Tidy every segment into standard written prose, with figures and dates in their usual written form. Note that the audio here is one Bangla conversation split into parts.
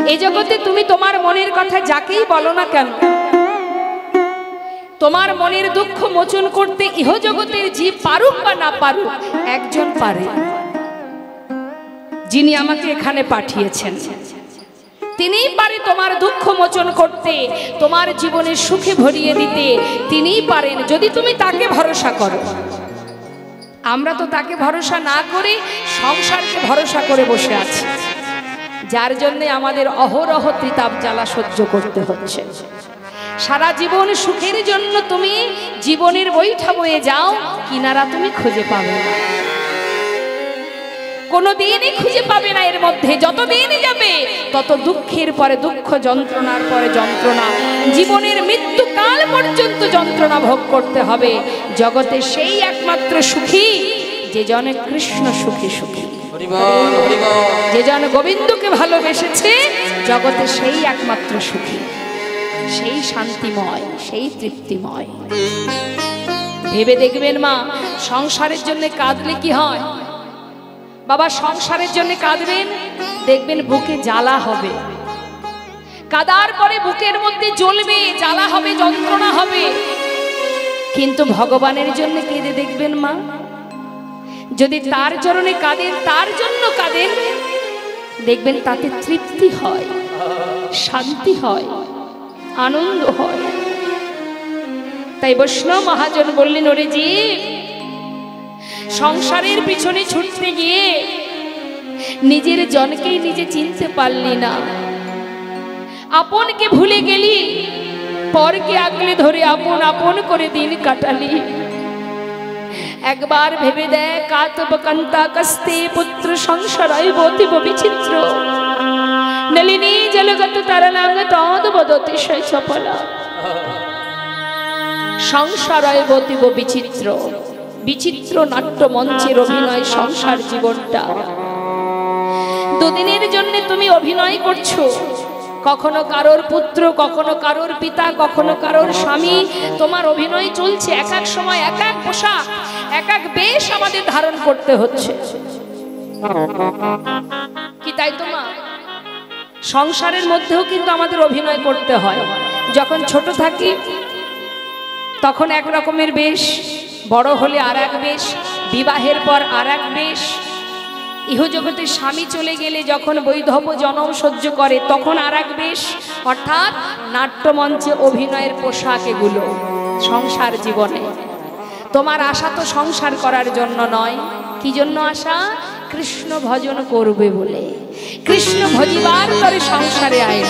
এই জগতে তুমি তোমার মনের কথা যাকেই বলো না কেন, তোমার মনের দুঃখ মোচন করতে ইহ জগতের জীব পারুক বা না পারুক, একজন পারে, যিনি আমাকে এখানে পাঠিয়েছেন। তিনিই পারে তোমার দুঃখ মোচন করতে, তোমার জীবনের সুখে ভরিয়ে দিতে। তিনিই পারেন যদি তুমি তাকে ভরসা করো। আমরা তো তাকে ভরসা না করে সংসারকে ভরসা করে বসে আছি, যার জন্য আমাদের অহরহ ত্রিতাপ জ্বালা সহ্য করতে হচ্ছে। সারা জীবন সুখের জন্য তুমি জীবনের বৈঠা বয়ে যাও, কিনারা তুমি খুঁজে পাবে না, কোনোদিনই খুঁজে পাবে না। এর মধ্যে যতদিনই যাবে তত দুঃখের পরে দুঃখ, যন্ত্রণার পরে যন্ত্রণা, জীবনের মৃত্যুকাল পর্যন্ত যন্ত্রণা ভোগ করতে হবে। জগতে সেই একমাত্র সুখী যে জন কৃষ্ণ সুখী সুখী, যে জন গোবিন্দকে ভালোবেসেছে, জগতে সেই একমাত্র সুখী, সেই শান্তিময়, সেই তৃপ্তিময়। ভেবে দেখবেন মা, সংসারের জন্য কাঁদলে কি হয় বাবা? সংসারের জন্য কাঁদবেন, দেখবেন বুকে জ্বালা হবে, কাদার পরে বুকের মধ্যে জ্বলবে, জ্বালা হবে, যন্ত্রণা হবে। কিন্তু ভগবানের জন্য কেঁদে দেখবেন মা, যদি তার চরণে কাঁদেন, তার জন্য কাঁদেন, দেখবেন তাতে তৃপ্তি হয়, শান্তি হয়, আনন্দ হয়। তাই বৈষ্ণব মহাজন বললেন, ওরে জীব, সংসারের পিছনে ছুটতে গিয়ে নিজের জনকেই নিজে চিনতে পারলি না, আপনকে ভুলে গেলি, পরকে আগলে ধরে আপন আপন করে দিন কাটালি। একবার ভেবে দেখ, কাতব কান্তা কস্তে পুত্র সংসারায় বতিব বিচিত্র, নলিনী জলগত তারলাঙ্গ তদ বদতি সৈ চপলা। সংসারায় বতিব বিচিত্র, বিচিত্র নাট্য মঞ্চের অভিনয় সংসার জীবনটা। দুদিনের জন্য তুমি অভিনয় করছো, কখনো কারোর পুত্র, কখনো কারোর পিতা, কখনো কারোর স্বামী, তোমার অভিনয় চলছে। এক এক সময় এক এক পোশাক, এক এক বেশ আমাদের ধারণ করতে হচ্ছে, কি তাই তো মা? সংসারের মধ্যেও কিন্তু আমাদের অভিনয় করতে হয়। যখন ছোট থাকি তখন এক রকমের বেশ, বড় হলে আর এক বেশ, বিবাহের পর আর এক বেশ, ইহজগতে স্বামী চলে গেলে যখন বৈধব্য জনম সহ্য করে তখন আর এক বেশ। অর্থাৎ নাট্যমঞ্চে অভিনয়ের পোশাক এগুলো সংসার জীবনে। তোমার আশা তো সংসার করার জন্য নয়, কি জন্য আশা? কৃষ্ণ ভজন করবে বলে, কৃষ্ণ ভজিবার করে সংসারে আয়।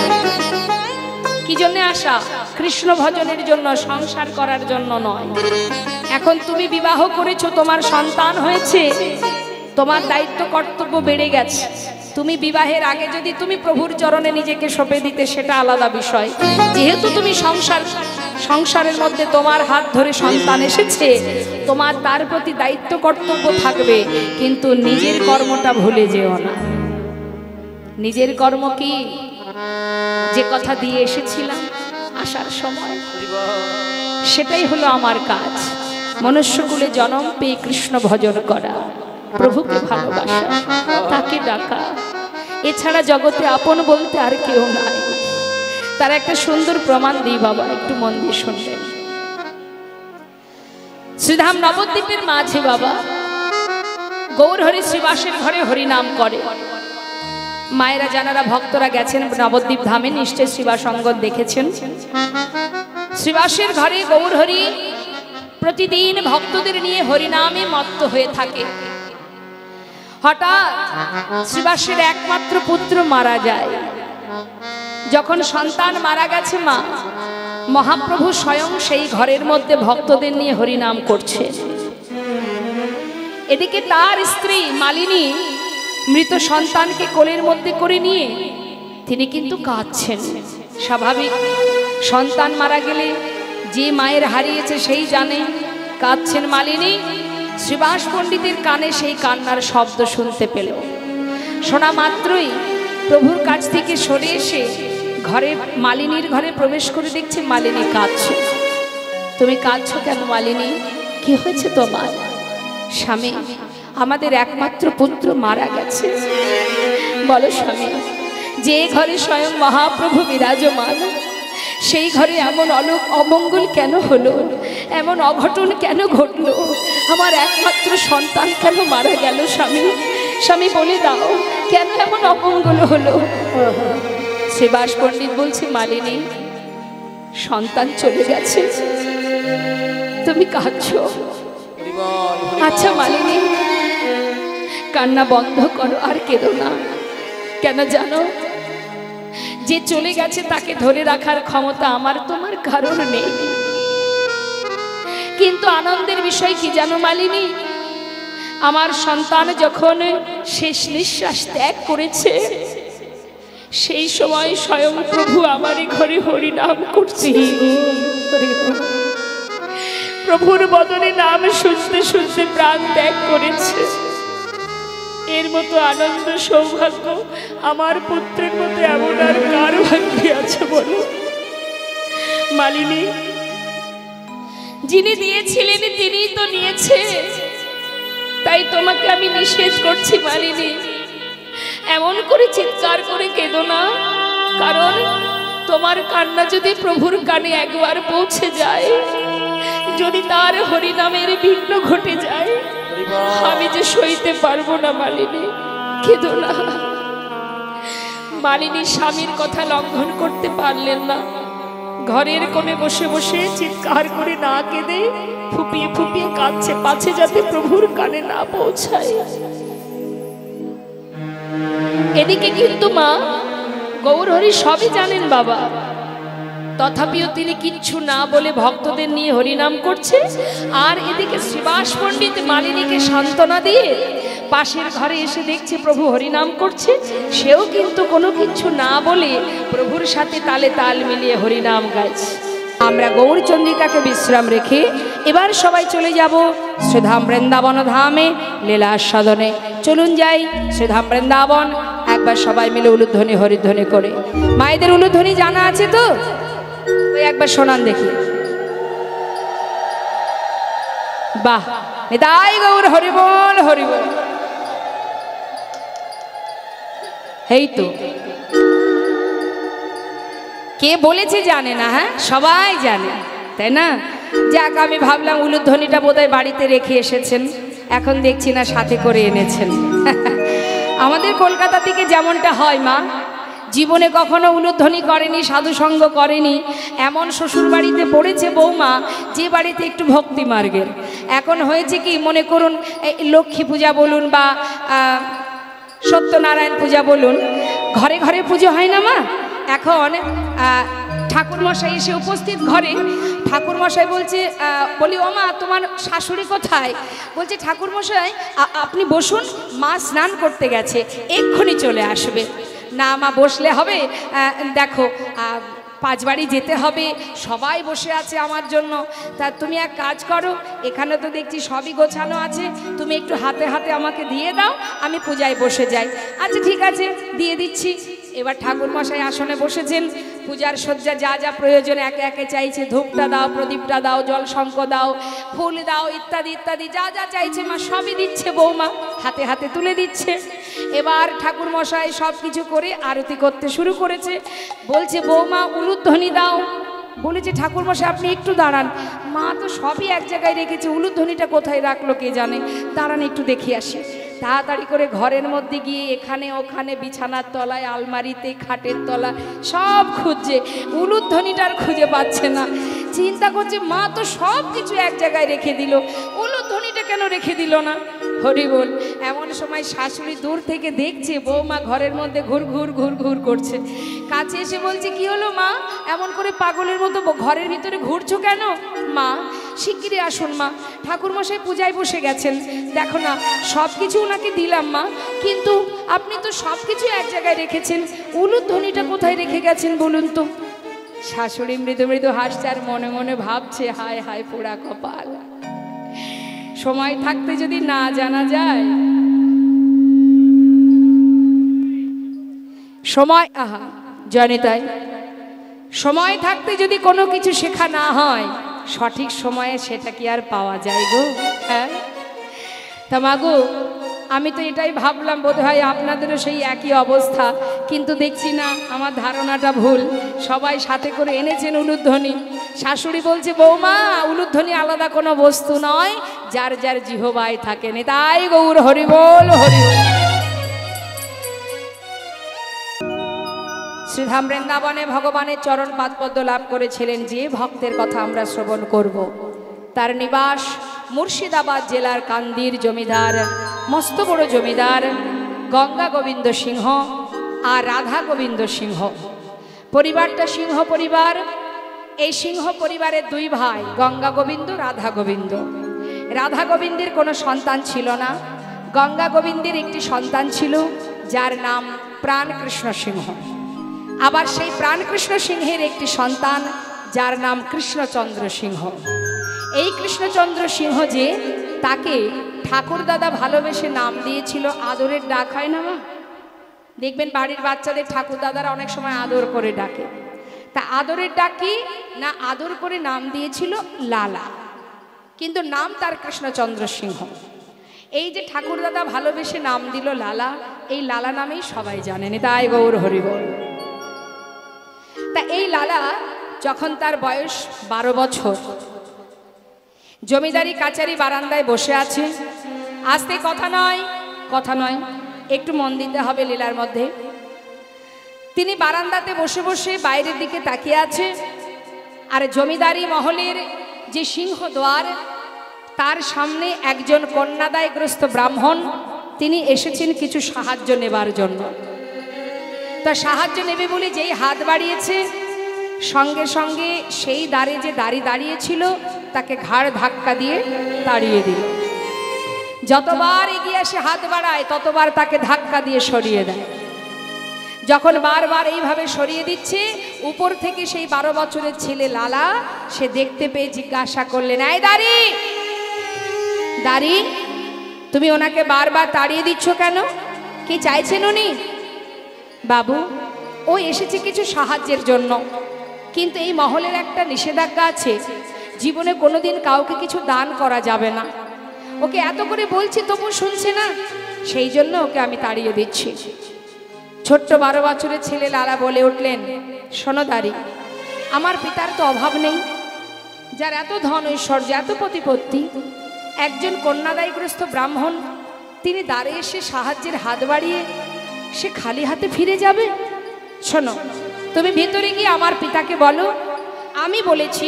কি জন্য আশা? কৃষ্ণ ভজনের জন্য, সংসার করার জন্য নয়। এখন তুমি বিবাহ করেছো, তোমার সন্তান হয়েছে, তোমার দায়িত্ব কর্তব্য বেড়ে গেছে। তুমি বিবাহের আগে যদি তুমি প্রভুর চরণে নিজেকে সঁপে দিতে, সেটা আলাদা বিষয়। যেহেতু তুমি সংসারের মধ্যে তোমার হাত ধরে সন্তান এসেছে, তোমার তার প্রতি দায়িত্ব কর্তব্য থাকবে, কিন্তু নিজের কর্মটা ভুলে যেও না। নিজের কর্ম কি? যে কথা দিয়ে এসেছিলাম আসার সময়, সেটাই হলো আমার কাজ। মনুষ্যকুলে জন্ম পেয়ে কৃষ্ণ ভজন করা, প্রভুকে ভালোবাসা, তাকে ডাকা। এছাড়া জগতে আপন বলতে আর কেউ নাই। তার একটা সুন্দর প্রমাণ দিই বাবা, একটু মন দিয়ে শুনবেন। শ্রীধাম নবদ্বীপের মাঝে বাবা গৌরহরি শ্রীবাসের ঘরে হরিনাম করে। মায়েরা যারা ভক্তরা গেছেন নবদ্বীপ ধামে, নিশ্চয় শ্রীবাস অঙ্গন দেখেছেন। শ্রীবাসের ঘরে গৌরহরি প্রতিদিন ভক্তদের নিয়ে হরিনামে মত্ত হয়ে থাকে। হঠাৎ শ্রীবাসের একমাত্র পুত্র মারা যায়। যখন সন্তান মারা গেছে, মা মহাপ্রভু স্বয়ং সেই ঘরের মধ্যে ভক্তদের নিয়ে হরিনাম করছে। এদিকে তার স্ত্রী মালিনী মৃত সন্তানকে কোলের মধ্যে করে নিয়ে তিনি কিন্তু কাঁদছেন। স্বাভাবিক, সন্তান মারা গেলে যে মায়ের হারিয়েছে সেই জানে। কাঁদছেন মালিনী। শ্রীবাস পণ্ডিতের কানে সেই কান্নার শব্দ শুনতে পেল। শোনা মাত্রই প্রভুর কাছ থেকে সরে এসে ঘরে, মালিনীর ঘরে প্রবেশ করে দেখছে মালিনী কাঁদছে। তুমি কাঁদছো কেন মালিনী? কি হয়েছে তোমার? স্বামী, আমাদের একমাত্র পুত্র মারা গেছে। বলো স্বামী, যে ঘরে স্বয়ং মহাপ্রভু বিরাজমান, সেই ঘরে এমন অমঙ্গল কেন হলো, এমন অঘটন কেন ঘটলো? আমার একমাত্র সন্তান কেন মারা গেল? স্বামী, স্বামী বলে দাও, কেন এমন অমঙ্গল হলো? শ্রীবাস পণ্ডিত বলছে, মালিনী, সন্তান চলে গেছে, তুমি কাঁদছো? আচ্ছা মালিনী, কান্না বন্ধ করো, আর কেঁদো না। কেন জানো? যে চলে গেছে তাকে ধরে রাখার ক্ষমতা আমার তোমার কারণ নেই। কিন্তু আনন্দের বিষয় কি জানো মালিনী? আমার সন্তান যখন শেষ নিঃশ্বাস ত্যাগ করেছে, সেই সময় স্বয়ং প্রভু আমারই ঘরে হরিনাম করছে। প্রভুর বদনে নাম শুনতে শুনতে প্রাণ ত্যাগ করেছে। এর মতো আনন্দ সৌভাগ্য আমার পুত্রের মতো এমন আর কার ভাগ্যে আছে বলো? মালিনী, যিনি দিয়েছিলেন তিনিই তো নিয়েছে, তাই তোমাকে আমি নিষেধ করছি মালিনী, এমন করে চিৎকার করে কেঁদো না। কারণ তোমার কান্না যদি প্রভুর কানে একবার পৌঁছে যায়, যদি তার হরিনামের বিঘ্ন ঘটে যায়, আমি যে সইতে পারবো না মালিনী, কেঁদো না। মালিনী স্বামীর কথা লঙ্ঘন করতে পারলেন না, ঘরের কোণে বসে বসে চিৎকার করে না কেঁদে ফুপিয়ে ফুপিয়ে কাঁদছে, পাছে যাতে প্রভুর কানে না পৌঁছায়। এদিকে কিন্তু মা গৌরহরি সবই জানেন বাবা, তথাপিও তিনি কিচ্ছু না বলে ভক্তদের নিয়ে হরিনাম করছে। আর এদিকে শ্রীবাস পণ্ডিত মালিনীকে সান্ত্বনা দিয়ে পাশের ঘরে এসে দেখছে প্রভু হরিনাম করছে, সেও কিন্তু কোনো কিছু না বলে প্রভুর সাথে তালে তাল মিলিয়ে হরিনাম গাইছে। আমরা গৌরচন্দ্রিকাকে বিশ্রাম রেখে এবার সবাই চলে যাব শ্রীধাম বৃন্দাবন ধামে লীলাস্বাদনে। চলুন যাই শ্রীধাম বৃন্দাবন, একবার সবাই মিলে উলুধ্বনি হরিধ্বনি করে। মায়েদের উলুধ্বনি জানা আছে তো? ওই একবার শোনান দেখি। বাহ, নিতাই গৌর হরিবল হরিবল। এই তো কে বলেছে জানে না, হ্যাঁ সবাই জানে, তাই না? যাক, আমি ভাবলাম উলুধ্বনিটা বোধহয় বাড়িতে রেখে এসেছেন, এখন দেখছি না সাথে করে এনেছেন। আমাদের কলকাতা থেকে যেমনটা হয়, মা জীবনে কখনো উলুধ্বনি করেনি, সাধুসঙ্গ করেনি, এমন শ্বশুর বাড়িতে পড়েছে বৌমা যে বাড়িতে একটু ভক্তি মার্গের। এখন হয়েছে কি, মনে করুন লক্ষ্মী পূজা বলুন বা সত্যনারায়ণ পূজা বলুন, ঘরে ঘরে পুজো হয় না মা। এখন ঠাকুরমশাই এসে উপস্থিত ঘরে, ঠাকুরমশাই বলছে, বলি ও মা তোমার শাশুড়ি কোথায়? বলছে ঠাকুরমশাই আপনি বসুন, মা স্নান করতে গেছে, এক্ষুনি চলে আসবে। না মা, বসলে হবে, দেখো পাঁচবাড়ি যেতে হবে, সবাই বসে আছে আমার জন্য, তা তুমি এক কাজ করো, এখানে তো দেখছি সবই গোছানো আছে, তুমি একটু হাতে হাতে আমাকে দিয়ে দাও, আমি পূজায় বসে যাই। আচ্ছা ঠিক আছে, দিয়ে দিচ্ছি। এবার ঠাকুরমশাই আসনে বসেছেন, পূজার সজ্জা যা যা প্রয়োজন একে একে চাইছে, ধূপটা দাও, প্রদীপটা দাও, জল শঙ্খ দাও, ফুল দাও, ইত্যাদি ইত্যাদি যা যা চাইছে মা সবই দিচ্ছে, বৌমা হাতে হাতে তুলে দিচ্ছে। এবার ঠাকুরমশাই সব কিছু করে আরতি করতে শুরু করেছে। বলছে বৌমা উলুধ্বনি দাও। বলেছে ঠাকুরমশাই আপনি একটু দাঁড়ান, মা তো সবই এক জায়গায় রেখেছে, উলুধ্বনিটা কোথায় রাখলো কে জানে, দাঁড়ান একটু দেখে আসি। তাড়াতাড়ি করে ঘরের মধ্যে গিয়ে এখানে ওখানে, বিছানার তলায়, আলমারিতে, খাটের তলা সব খুঁজছে, উলুধ্বনিটার খুঁজে পাচ্ছে না। চিন্তা করছে মা তো সব কিছু এক জায়গায় রেখে দিল, উলুধ্বনিটা কেন রেখে দিল না? হরি বল। এমন সময় শাশুড়ি দূর থেকে দেখছে বৌমা ঘরের মধ্যে ঘুর ঘুর ঘুর ঘুর করছে। কাছে এসে বলছে কি হলো মা, এমন করে পাগলের মতো ঘরের ভিতরে ঘুরছো কেন? মা শিগগিরই আসুন মা, ঠাকুরমশাই পূজায় বসে গেছেন, দেখো না সব কিছু ওনাকে দিলাম মা, কিন্তু আপনি তো সব কিছু এক জায়গায় রেখেছেন, উলুধ্বনিটা কোথায় রেখে গেছেন বলুন তো? শাশুড়ি মৃদু মৃদু হাসছে আর মনে মনে ভাবছে, হায় হায় পোড়া কপাল, সময় থাকতে যদি না জানা যায়, সময় আহা জানি তাই, সময় থাকতে যদি কোনো কিছু শেখা না হয়, সঠিক সময়ে সেটা কি আর পাওয়া যায় গো? হ্যাঁ তা মাগো, আমি তো এটাই ভাবলাম বোধহয় আপনাদেরও সেই একই অবস্থা, কিন্তু দেখছি না, আমার ধারণাটা ভুল। সবাই সাথে করে এনেছেন উলুধ্বনি। শাশুড়ি বলছে, বৌমা উলুধ্বনি আলাদা কোনো বস্তু নয়, যার যার জিহবায় থাকেন। তাই গৌর হরিবোল হরিবোল। শ্রীধাম বৃন্দাবনে ভগবানের চরণ পাদপদ্ম লাভ করেছিলেন যে ভক্তের কথা আমরা শ্রবণ করব, তার নিবাস মুর্শিদাবাদ জেলার কান্দির জমিদার, মস্ত বড় জমিদার গঙ্গা গোবিন্দ সিংহ আর রাধা গোবিন্দ সিংহ। পরিবারটা সিংহ পরিবার। এই সিংহ পরিবারের দুই ভাই, গঙ্গা গোবিন্দ রাধা গোবিন্দ। রাধা গোবিন্দের কোনো সন্তান ছিল না, গঙ্গা গোবিন্দের একটি সন্তান ছিল, যার নাম প্রাণকৃষ্ণ সিংহ। আবার সেই প্রাণকৃষ্ণ সিংহের একটি সন্তান, যার নাম কৃষ্ণচন্দ্র সিংহ। এই কৃষ্ণচন্দ্র সিংহ যে, তাকে ঠাকুরদাদা ভালোবেসে নাম দিয়েছিল, আদরের ডাক হয় না মা, দেখবেন বাড়ির বাচ্চাদের ঠাকুরদাদারা অনেক সময় আদর করে ডাকে। তা আদরের ডাক কি না, আদর করে নাম দিয়েছিল লালা, কিন্তু নাম তার কৃষ্ণচন্দ্র সিংহ। এই যে ঠাকুরদাদা ভালোবেসে নাম দিল লালা, এই লালা নামেই সবাই জানেন। তাই গৌর হরিবোল। তা এই লালা যখন তার বয়স 12 বছর, জমিদারি কাচারি বারান্দায় বসে আছে। আস্তে কথা নয়, কথা নয়, একটু মন দিতে হবে লীলার মধ্যে। তিনি বারান্দাতে বসে বসে বাইরের দিকে তাকিয়ে আছে, আর জমিদারি মহলের যে সিংহদ্বার, তার সামনে একজন কন্যাদায়গ্রস্ত ব্রাহ্মণ, তিনি এসেছেন কিছু সাহায্য নেবার জন্য। তা সাহায্য নেবে বলে যেই হাত বাড়িয়েছে, সঙ্গে সঙ্গে সেই দ্বারে যে দাঁড়িয়েছিল তাকে ঘাড় ধাক্কা দিয়ে তাড়িয়ে দিল। যতবার এগিয়ে এসে হাত বাড়ায় ততবার তাকে ধাক্কা দিয়ে সরিয়ে দেয়। যখন বারবার এইভাবে সরিয়ে দিচ্ছে, উপর থেকে সেই 12 বছরের ছেলে লালা সে দেখতে পেয়ে জিজ্ঞাসা করলেন, এই দাঁড়ি দাঁড়ি, তুমি ওনাকে বারবার তাড়িয়ে দিচ্ছ কেন? কি চাইছেন উনি? বাবু, ও এসেছে কিছু সাহায্যের জন্য, কিন্তু এই মহলের একটা নিষেধাজ্ঞা আছে, জীবনে কোনোদিন কাউকে কিছু দান করা যাবে না। ওকে এত করে বলছি তবু শুনছে না, সেই জন্য ওকে আমি তাড়িয়ে দিচ্ছি। ছোট্ট 12 বছরের ছেলে লালা বলে উঠলেন, শোনো দাঁড়ি, আমার পিতার তো অভাব নেই, যার এত ধন ঐশ্বর্য, এত প্রতিপত্তি, একজন কন্যাদায়গ্রস্ত ব্রাহ্মণ, তিনি দ্বারে এসে সাহায্যের হাত বাড়িয়ে সে খালি হাতে ফিরে যাবে? শোনো, তুমি ভেতরে গিয়ে আমার পিতাকে বলো, আমি বলেছি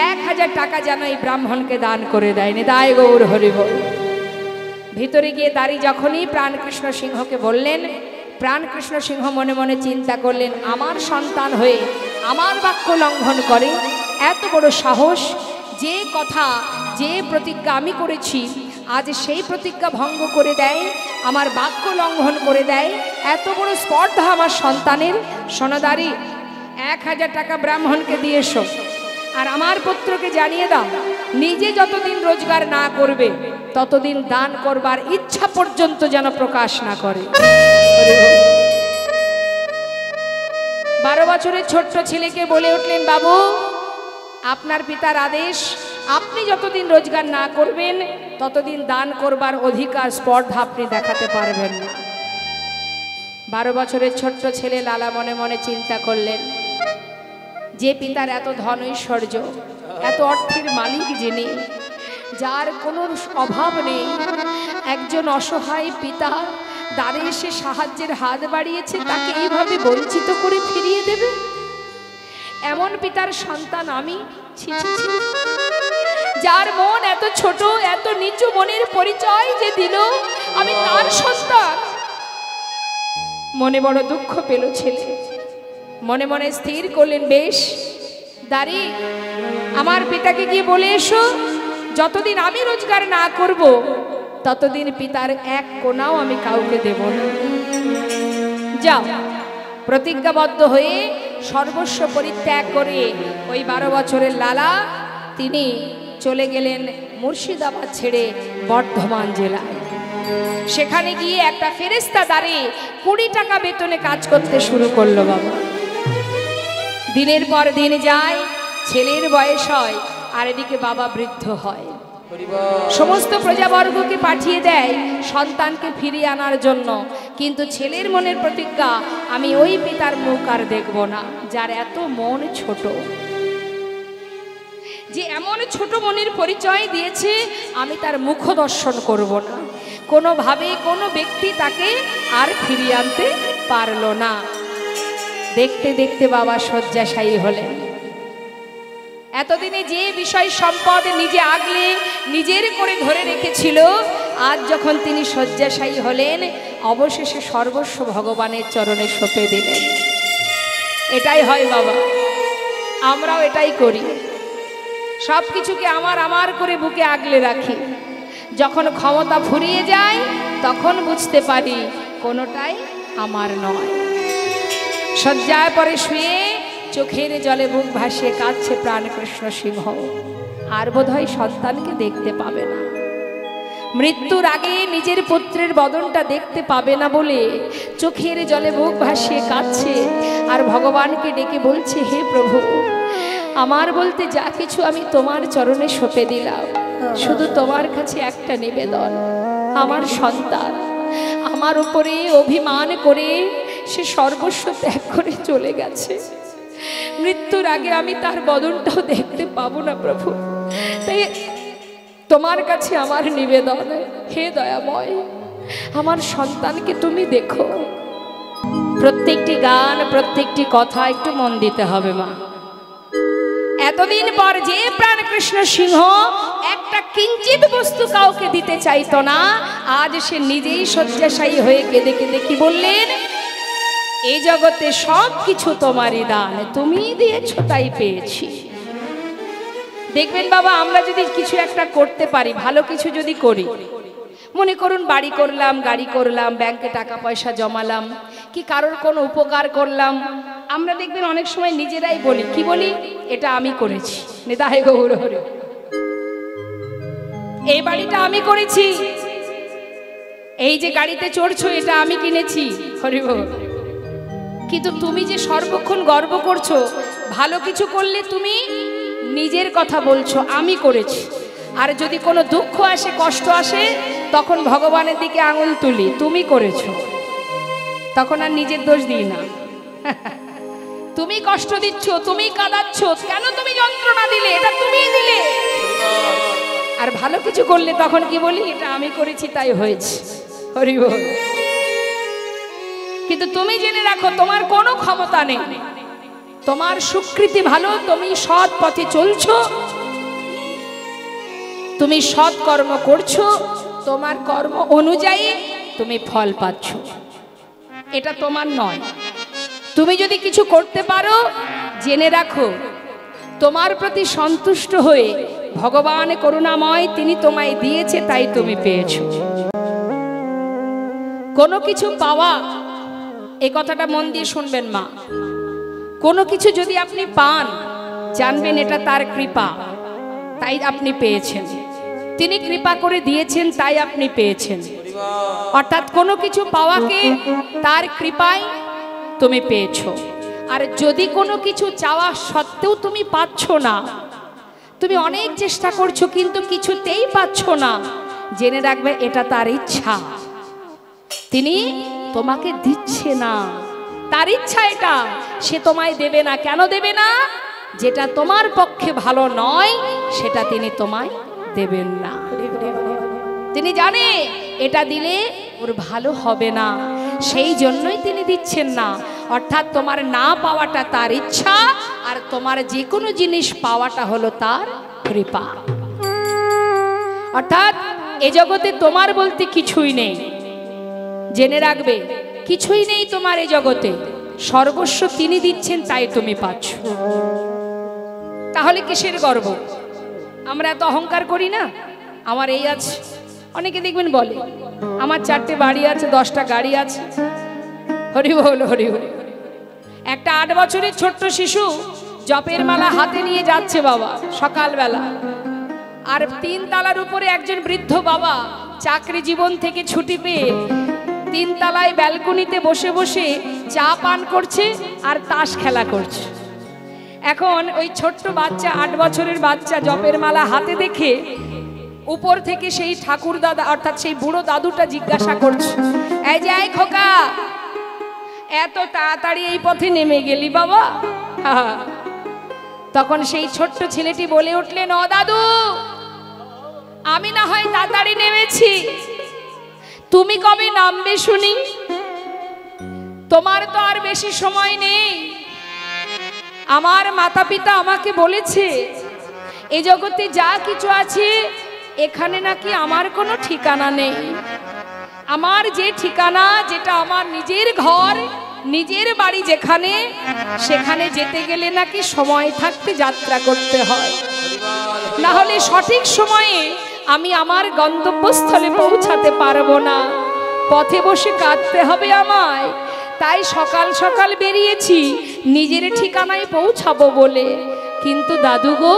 1000 টাকা যেন এই ব্রাহ্মণকে দান করে দেয়নি। দায় গৌর হরিবোল। ভিতরে গিয়ে দাঁড়ি যখনই প্রাণকৃষ্ণ সিংহকে বললেন, প্রাণকৃষ্ণ সিংহ মনে মনে চিন্তা করলেন, আমার সন্তান হয়ে আমার বাক্য লঙ্ঘন করে, এত বড় সাহস! যে কথা, যে প্রতিজ্ঞা আমি করেছি, আজ সেই প্রতিজ্ঞা ভঙ্গ করে দেয়, আমার বাক্য লঙ্ঘন করে দেয়, এত বড় স্পর্ধা আমার সন্তানের। সোনাদারি, 1000 টাকা ব্রাহ্মণকে দিয়ে এসো, আর আমার পুত্রকে জানিয়ে দাও, নিজে যতদিন রোজগার না করবে ততদিন দান করবার ইচ্ছা পর্যন্ত যেন প্রকাশ না করে। 12 বছরের ছোট্ট ছেলেকে বলে উঠলেন, বাবু, আপনার পিতার আদেশ, আপনি যতদিন রোজগার না করবেন ততদিন দান করবার অধিকার, স্পর্ধা আপনি দেখাতে পারবেন না। 12 বছরের ছোট্ট ছেলে লালা মনে মনে চিন্তা করলেন, যে পিতার এত ধন ঐশ্বর্য, এত অর্থের মালিক, যিনি, যার কোনো অভাব নেই, একজন অসহায় পিতা দ্বারে এসে সাহায্যের হাত বাড়িয়েছে, তাকে এইভাবে বঞ্চিত করে ফিরিয়ে দেবে? এমন পিতার সন্তান আমি? ছি ছি ছি! যার মন এত ছোট, এত নিচু মনের পরিচয় যে দিল, আমি তার সন্তান। মনে বড় দুঃখ পেল ছেলে। মনে মনে স্থির করলেন, বেশ দাঁড়ি, আমার পিতাকে গিয়ে বলে এসো, যতদিন আমি রোজগার না করব ততদিন পিতার এক কোনাও আমি কাউকে দেব না। যাও। প্রতিজ্ঞাবদ্ধ হয়ে সর্বস্ব পরিত্যাগ করে ওই 12 বছরের লালা তিনি চলে গেলেন মুর্শিদাবাদ ছেড়ে বর্ধমান জেলায়। সেখানে গিয়ে একটা ফেরেস্তা দ্বারে 20 টাকা বেতনে কাজ করতে শুরু করলো। বাবা, দিনের পর দিন যায়, ছেলের বয়স হয়, আর এদিকে বাবা বৃদ্ধ হয়। সমস্ত প্রজাবর্গকে পাঠিয়ে দেয় সন্তানকে ফিরিয়ে আনার জন্য, কিন্তু ছেলের মনের প্রতিজ্ঞা, আমি ওই পিতার মুখ আর দেখব না যার এত মন ছোট, যে এমন ছোট মনের পরিচয় দিয়েছে, আমি তার মুখ দর্শন করব না। কোনোভাবে কোনো ব্যক্তি তাকে আর ফিরিয়ে আনতে পারল না। দেখতে দেখতে বাবা শয্যাশায়ী হলেন। এতদিনে যে বিষয় সম্পদ নিজে আগলে নিজের করে ধরে রেখেছিল, আজ যখন তিনি শয্যাশায়ী হলেন, অবশেষে সর্বস্ব ভগবানের চরণে সঁপে দিলেন। এটাই হয় বাবা, আমরাও এটাই করি। সব কিছুকে আমার আমার করে বুকে আগলে রাখি। যখন ক্ষমতা ফুরিয়ে যায় তখন বুঝতে পারি কোনোটাই আমার নয়। শয্যায় পরে শুয়ে চোখের জলে বুক ভাসিয়ে কাঁদছে প্রাণকৃষ্ণ সিংহ। আর বোধহয় সন্তানকে দেখতে পাবে না, মৃত্যুর আগে নিজের পুত্রের বদনটা দেখতে পাবে না বলে চোখের জলে বুক ভাসিয়ে কাঁদছে আর ভগবানকে ডেকে বলছে, হে প্রভু, আমার বলতে যা কিছু আমি তোমার চরণে সঁপে দিলাম, শুধু তোমার কাছে একটা নিবেদন, আমার সন্তান আমার উপরে অভিমান করে সে সর্বস্ব ত্যাগ করে চলে গেছে। মৃত্যুর আগে আমি তার বদনটাও দেখতে পাবো না প্রভু, তাই তোমার কাছে আমার নিবেদন, হে দয়াময়, আমার সন্তানকে তুমি দেখো। প্রত্যেকটি গান, প্রত্যেকটি কথা একটু মন দিতে হবে মা। এতদিন পর যে প্রাণকৃষ্ণ সিংহ একটা কিঞ্চিত বস্তু কাউকে দিতে চাইতো না, আজ সে নিজেই শয্যাশায়ী হয়ে কেঁদে কেঁদে কি বললেন, এই জগতে সব কিছু তোমারই দান, তুমি দিয়েছ তাই পেয়েছি। দেখবেন বাবা, আমরা যদি কিছু একটা করতে পারি, ভালো কিছু যদি করি, মনে করুন বাড়ি করলাম, গাড়ি করলাম, ব্যাংকে টাকা পয়সা জমালাম, কি কারোর কোনো উপকার করলাম, আমরা দেখবেন অনেক সময় নিজেরাই বলি, কি বলি, এটা আমি করেছি, নিতাই গৌর হরি, এই বাড়িটা আমি করেছি, এই যে গাড়িতে চড়ছো এটা আমি কিনেছি, হরি বল। কিন্তু তুমি যে সর্বক্ষণ গর্ব করছো, ভালো কিছু করলে তুমি নিজের কথা বলছো, আমি করেছি। আর যদি কোনো দুঃখ আসে, কষ্ট আসে, তখন ভগবানের দিকে আঙুল তুলি, তুমি করেছো, তখন আর নিজের দোষ দিই না। তুমি কষ্ট দিচ্ছ, তুমি কাঁদাচ্ছ, কেন তুমি যন্ত্রণা দিলে, এটা তুমিই দিলে। আর ভালো কিছু করলে তখন কি বলি, এটা আমি করেছি তাই হয়েছে, হরি বল। কিন্তু তুমি জেনে রাখো, তোমার কোনো ক্ষমতা নেই, তোমার সুকৃতি ভালো, তুমি সৎ পথে চলছো, তুমি সৎ কর্ম করছো, তোমার কর্ম অনুযায়ী তুমি ফল পাচ্ছ, এটা তোমার নয়। তুমি যদি কিছু করতে পারো, জেনে রাখো তোমার প্রতি সন্তুষ্ট হয়ে ভগবান করুণাময়, তিনি তোমায় দিয়েছে তাই তুমি পেয়েছো। কোনো কিছু পাওয়া, এই কথাটা মন দিয়ে শুনবেন মা, কোনো কিছু যদি আপনি পান, জানবেন এটা তার কৃপা, তাই আপনি পেয়েছেন, তিনি কৃপা করে দিয়েছেন তাই আপনি পেয়েছেন। অর্থাৎ কোনো কিছু পাওয়াকে তার কৃপায় তুমি পেয়েছো। আর যদি কোনো কিছু চাওয়া সত্ত্বেও তুমি পাচ্ছ না, তুমি অনেক চেষ্টা করছো কিন্তু কিছুতেই পাচ্ছ না, জেনে রাখবে এটা তার ইচ্ছা, তিনি তোমাকে দিচ্ছে না, তার ইচ্ছা এটা, সে তোমায় দেবে না। কেন দেবে না? যেটা তোমার পক্ষে ভালো নয় সেটা তিনি তোমায় দেবেন না। তিনি জানে এটা দিলে ওর ভালো হবে না, সেই জন্যই তিনি দিচ্ছেন না। অর্থাৎ তোমার না পাওয়াটা তার ইচ্ছা, আর তোমার যে কোনো জিনিস পাওয়াটা হলো তার কৃপা। অর্থাৎ এ জগতে তোমার বলতে কিছুই নেই, জেনে রাখবে কিছুই নেই তোমার এই জগতে, সর্বস্ব তিনি দিচ্ছেন তাই তুমি পাচ্ছ। তাহলে কিসের গর্ব? আমরা এত অহংকার করি না, আমার এই আছে, অনেকে দেখবেন বলে আমার 4টে বাড়ি আছে, 10টা গাড়ি আছে, হরি বল হরি বল। একটা 8 বছরের ছোট্ট শিশু জপের মালা হাতে নিয়ে যাচ্ছে বাবা সকালবেলা, আর 3 তলার উপরে একজন বৃদ্ধ বাবা চাকরি জীবন থেকে ছুটি পেয়ে 3 তলায় ব্যালকনিতে বসে বসে চা পান করছে আর তাস খেলা করছে। এখন ওই ছোট্ট বাচ্চা, 8 বছরের বাচ্চা জপের মালা হাতে দেখে উপর থেকে সেই ঠাকুর দাদা অর্থাৎ সেই বুড়ো দাদুটা জিজ্ঞাসা করছে, এই যে এই খোকা, এত তাড়াতাড়ি এই পথে নেমে গেলি বাবা? তখন সেই ছোট্ট ছেলেটি বলে উঠলেন, ও দাদু, আমি না হয় তাড়াতাড়ি নেমেছি, তুমি কবে নামবে শুনি? তোমার তো আর বেশি সময় নেই। আমার মাতা পিতা আমাকে বলেছে এই জগতে যা কিছু আছে এখানে নাকি আমার কোনো ঠিকানা নেই। আমার যে ঠিকানা, যেটা আমার নিজের ঘর, নিজের বাড়ি যেখানে, সেখানে যেতে গেলে নাকি সময় থাকতে যাত্রা করতে হয়, না হলে সঠিক সময়ে আমি আমার গন্তব্যস্থলে পৌঁছাতে পারবো না। পথে বসে কাঁদতে হবে আমায়। তাই সকাল সকাল বেরিয়েছি নিজের ঠিকানায় পৌঁছাবো বলে। কিন্তু দাদু গো,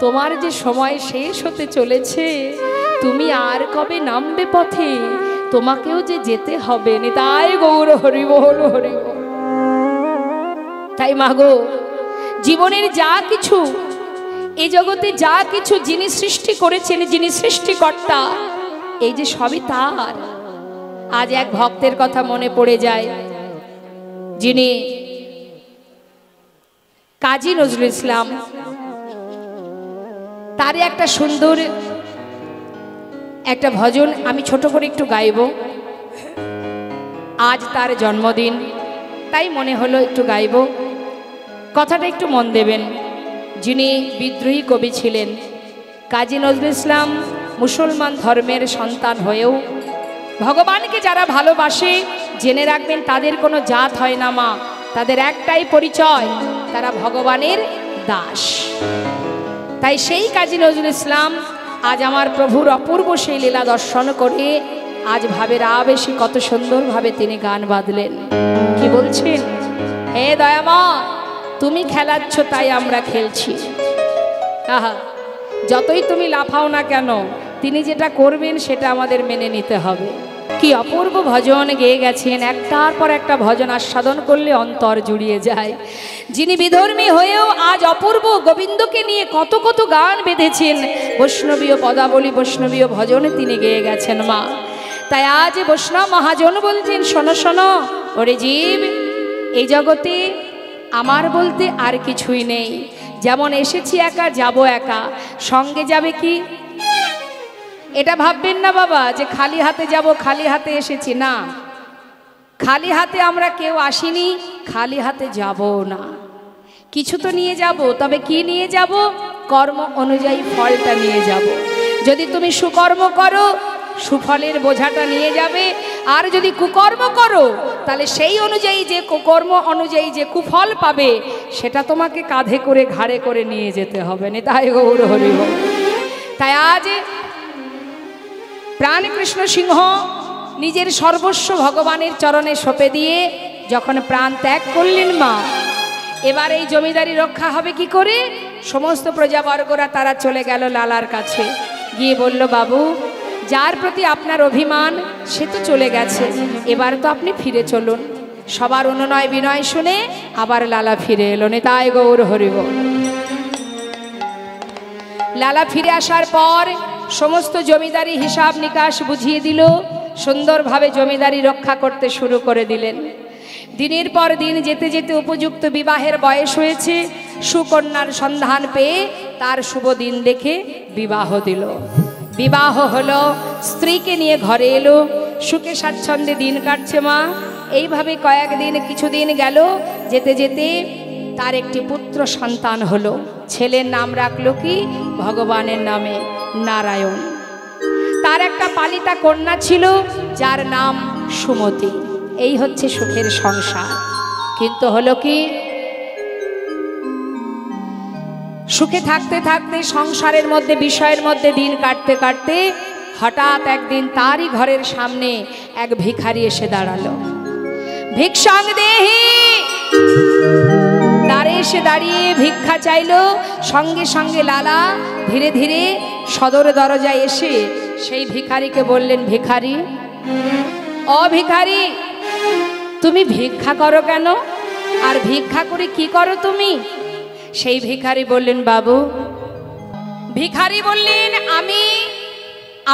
তোমার যে সময় শেষ হতে চলেছে, তুমি আর কবে নামবে পথে? তোমাকেও যে যেতে হবে। নিতাই গৌর হরি বল, হরি বল। তাই মাগো, জীবনের যা কিছু, এই জগতে যা কিছু যিনি সৃষ্টি করেছেন, যিনি সৃষ্টিকর্তা, এই যে সবই তার। আজ এক ভক্তের কথা মনে পড়ে যায়, যিনি কাজী নজরুল ইসলাম। তার একটা সুন্দর একটা ভজন আমি ছোট করে একটু গাইব। আজ তার জন্মদিন, তাই মনে হলো একটু গাইব। কথাটা একটু মন দেবেন। যিনি বিদ্রোহী কবি ছিলেন, কাজী নজরুল ইসলাম মুসলমান ধর্মের সন্তান হয়েও ভগবানকে যারা ভালোবাসে, জেনে রাখবেন তাদের কোনো জাত হয় না মা, তাদের একটাই পরিচয়, তারা ভগবানের দাস। তাই সেই কাজী নজরুল ইসলাম আজ আমার প্রভুর অপূর্ব সেই লীলা দর্শন করে আজ ভাবের আবেশে কত সুন্দরভাবে তিনি গান বাঁধলেন। কি বলছেন? হে দয়ামা, তুমি খেলাচ্ছ তাই আমরা খেলছি। আহা, যতই তুমি লাফাও না কেন, তিনি যেটা করবেন সেটা আমাদের মেনে নিতে হবে। কি অপূর্ব ভজন গেয়ে গেছেন, একটার পর একটা ভজন আস্বাদন করলে অন্তর জুড়িয়ে যায়। যিনি বিধর্মী হয়েও আজ অপূর্ব গোবিন্দকে নিয়ে কত কত গান বেঁধেছেন, বৈষ্ণবীয় পদাবলী, বৈষ্ণবীয় ভজনে তিনি গেয়ে গেছেন মা। তাই আজ বৈষ্ণব মহাজন বলছেন, শোনো শোনো ওরে জীব, এই জগতে আমার বলতে আর কিছুই নেই। যেমন এসেছি একা, যাব একা, সঙ্গে যাবে কি? এটা ভাববেন না বাবা যে খালি হাতে যাব, খালি হাতে এসেছি, না। খালি হাতে আমরা কেউ আসিনি, খালি হাতে যাব না। কিছু তো নিয়ে যাব, তবে কি নিয়ে যাব? কর্ম অনুযায়ী ফলটা নিয়ে যাব। যদি তুমি সুকর্ম করো, সুফলের বোঝাটা নিয়ে যাবে। আর যদি কুকর্ম করো, তাহলে সেই অনুযায়ী যে কুকর্ম অনুযায়ী যে কুফল পাবে, সেটা তোমাকে কাঁধে করে ঘাড়ে করে নিয়ে যেতে হবে। নিতাই গৌর হরি বল। তাই আজ প্রাণ কৃষ্ণ সিংহ নিজের সর্বস্ব ভগবানের চরণে সঁপে দিয়ে যখন প্রাণ ত্যাগ করলেন মা, এবার এই জমিদারি রক্ষা হবে কি করে? সমস্ত প্রজাবর্গরা তারা চলে গেল লালার কাছে, গিয়ে বলল, বাবু, যার প্রতি আপনার অভিমান সে তো চলে গেছে, এবার তো আপনি ফিরে চলুন। সবার অনুনয় বিনয় শুনে আবার লালা ফিরে এলো। নিতাই গৌর হরি বল। লালা ফিরে আসার পর সমস্ত জমিদারি হিসাব নিকাশ বুঝিয়ে দিল, সুন্দরভাবে জমিদারি রক্ষা করতে শুরু করে দিলেন। দিনের পর দিন যেতে যেতে উপযুক্ত বিবাহের বয়স হয়েছে, সুকন্যার সন্ধান পেয়ে তার শুভ দিন দেখে বিবাহ দিল। বিবাহ হলো, স্ত্রীকে নিয়ে ঘরে এলো, সুখে স্বাচ্ছন্দ্যে দিন কাটছে মা। এইভাবে কয়েকদিন, কিছুদিন গেল, যেতে যেতে তার একটি পুত্র সন্তান হলো। ছেলের নাম রাখলো কি? ভগবানের নামে, নারায়ণ। তার একটা পালিতা কন্যা ছিল যার নাম সুমতি। এই হচ্ছে সুখের সংসার। কিন্তু হলো কি, সুখে থাকতে থাকতে সংসারের মধ্যে, বিষয়ের মধ্যে দিন কাটতে কাটতে হঠাৎ একদিন তারই ঘরের সামনে এক ভিখারি এসে দাঁড়ালো। ভিক্ষাং দেহি, দ্বারে এসে দাঁড়িয়ে ভিক্ষা চাইল। সঙ্গে সঙ্গে লালা ধীরে ধীরে সদর দরজায় এসে সেই ভিখারিকে বললেন, ভিখারি, ও ভিখারি, তুমি ভিক্ষা করো কেন? আর ভিক্ষা করে কি করো তুমি? সেই ভিখারি বললেন, বাবু, ভিখারি বললেন, আমি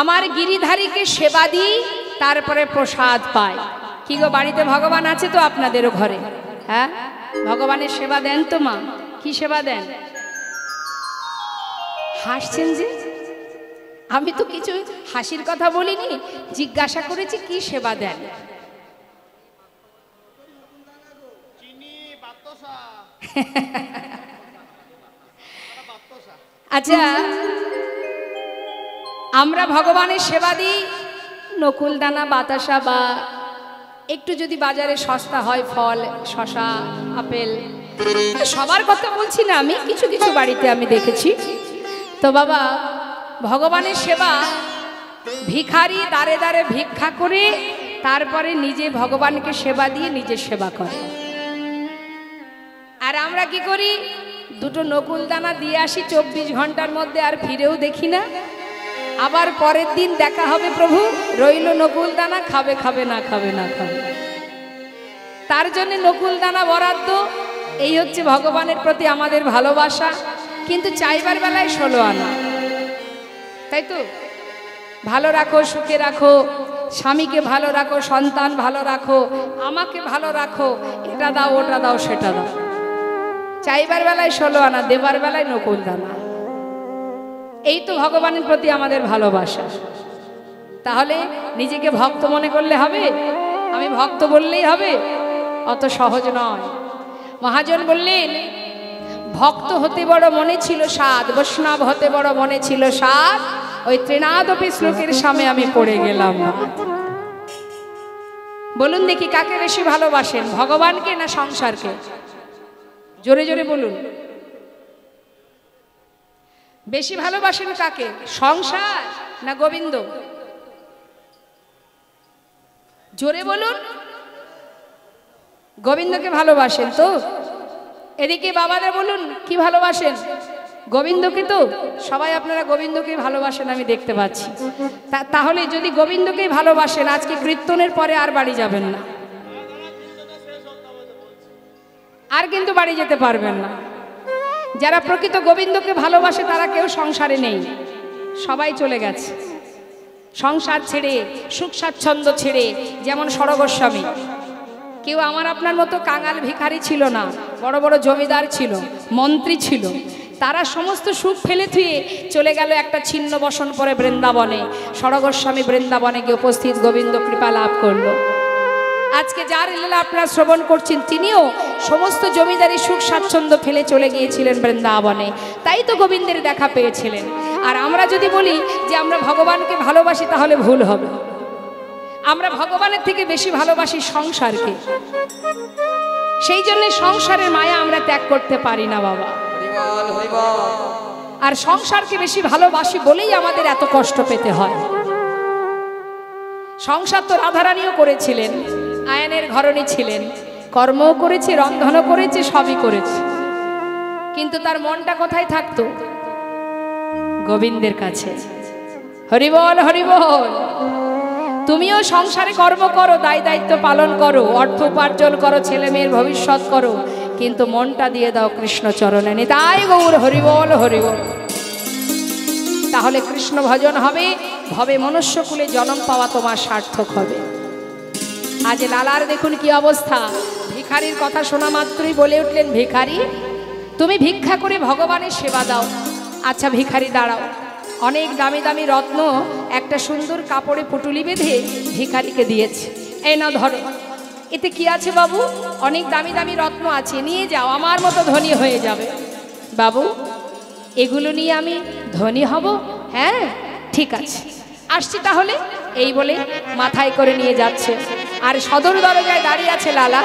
আমার গিরিধারীকে সেবা দিই, তারপরে প্রসাদ পাই। কি গো, বাড়িতে ভগবান আছে তো আপনাদেরও ঘরে? হ্যাঁ, ভগবানের সেবা দেন তো মা? কি সেবা দেন? হাসছেন যে? আমি তো কিছু হাসির কথা বলিনি, জিজ্ঞাসা করেছি কি সেবা দেন। আচ্ছা, আমরা ভগবানের সেবা দিই নকুল দানা, বাতাসা, বা একটু যদি বাজারে সস্তা হয় ফল, শশা, আপেল। সবার কথা বলছি না আমি, কিছু কিছু বাড়িতে আমি দেখেছি। তো বাবা, ভগবানের সেবা ভিখারি দাঁড়ে দাঁড়ে ভিক্ষা করে তারপরে নিজে ভগবানকে সেবা দিয়ে নিজের সেবা করে। আর আমরা কি করি? দুটো নকুল দানা দিয়ে আসি 24 ঘন্টার মধ্যে, আর ফিরেও দেখি না। আবার পরের দিন দেখা হবে, প্রভু রইল নকুল দানা, খাবে খাবে না খাবে না খাবে। তার জন্য নকুল দানা বরাদ্দ। এই হচ্ছে ভগবানের প্রতি আমাদের ভালোবাসা। কিন্তু চাইবার বেলায় 16 আনা, তাই তো? ভালো রাখো, সুখে রাখো, স্বামীকে ভালো রাখো, সন্তান ভালো রাখো, আমাকে ভালো রাখো, এটা দাও ওটা দাও সেটা দাও। চাইবার বেলায় 16 আনা, দেবার বেলায় নকুল দানা। এই তো ভগবানের প্রতি আমাদের ভালোবাসা। তাহলে নিজেকে ভক্ত মনে করলে হবে? আমি ভক্ত বললেই হবে? অত সহজ নয়। মহাজন বললেন, ভক্ত হতে বড় মনে ছিল সাধ, বৈষ্ণব হতে বড় মনে ছিল সাধ, ওই ত্রিনাদপি শ্লোকের সামনে আমি পড়ে গেলাম। বলুন দেখি, কাকে বেশি ভালোবাসেন, ভগবানকে না সংসারকে? জোরে জোরে বলুন। বেশি ভালোবাসেন কাকে, সংসার না গোবিন্দ? জোরে বলুন। গোবিন্দকে ভালোবাসেন তো? এদিকে বাবারা বলুন, কি ভালোবাসেন? গোবিন্দকে তো? সবাই আপনারা গোবিন্দকে ভালোবাসেন আমি দেখতে পাচ্ছি। তাহলে যদি গোবিন্দকে ভালোবাসেন, আজকে কীর্তনের পরে আর বাড়ি যাবেন না, আর কিন্তু বাড়ি যেতে পারবেন না। যারা প্রকৃত গোবিন্দকে ভালোবাসে তারা কেউ সংসারে নেই, সবাই চলে গেছে সংসার ছেড়ে, সুখ স্বাচ্ছন্দ্য ছেড়ে। যেমন সরগোস্বামী, কেউ আমার আপনার মতো কাঙাল ভিখারি ছিল না, বড় বড় জমিদার ছিল, মন্ত্রী ছিল। তারা সমস্ত সুখ ফেলে থুয়ে চলে গেল একটা ছিন্ন বসন পরে বৃন্দাবনে। সরগোস্বামী বৃন্দাবনে গিয়ে উপস্থিত, গোবিন্দ কৃপা লাভ করলো। আজকে যার লীলা আপনারা শ্রবণ করছেন, তিনিও সমস্ত জমিদারি সুখ স্বাচ্ছন্দ্য ফেলে চলে গিয়েছিলেন বৃন্দাবনে, তাই তো গোবিন্দের দেখা পেয়েছিলেন। আর আমরা যদি বলি যে আমরা ভগবানকে ভালোবাসি, তাহলে ভুল হবে। আমরা ভগবানের থেকে বেশি ভালোবাসি সংসারকে। সেই জন্য সংসারের মায়া আমরা ত্যাগ করতে পারি না বাবা। আর সংসারকে বেশি ভালোবাসি বলেই আমাদের এত কষ্ট পেতে হয়। সংসার তো রাধারানীও করেছিলেন, আয়নের ঘরণী ছিলেন, কর্মও করেছে, রন্ধনও করেছে, সবই করেছে, কিন্তু তার মনটা কোথায় থাকতো? গোবিন্দের কাছে। হরি বল, হরি বল। তুমিও সংসারে কর্ম করো, দায় দায়িত্ব পালন করো, অর্থ উপার্জন করো, ছেলে মেয়ের ভবিষ্যৎ করো, কিন্তু মনটা দিয়ে দাও কৃষ্ণ চরণে। নিতাই গৌর হরি বল, হরি বল। তাহলে কৃষ্ণ ভজন হবে, ভবে মনুষ্যকুলে জন্ম পাওয়া তোমার সার্থক হবে। আজ লালার দেখুন কি অবস্থা। ভিখারির কথা শোনা মাত্রই বলে উঠলেন, ভিখারি তুমি ভিক্ষা করে ভগবানের সেবা দাও। আচ্ছা ভিখারি দাঁড়াও, অনেক দামি দামি রত্ন একটা সুন্দর কাপড়ে পুটুলি বেঁধে ভিখারিকে দিয়েছে। এই না ধরো। এতে কি আছে বাবু? অনেক দামি দামি রত্ন আছে, নিয়ে যাও, আমার মতো ধনী হয়ে যাবে। বাবু এগুলো নিয়ে আমি ধনী হব? হ্যাঁ ঠিক আছে, আসছি তাহলে। এই বলে মাথায় করে নিয়ে যাচ্ছে। আর সদর দরজায় দাঁড়িয়ে আছে লালা।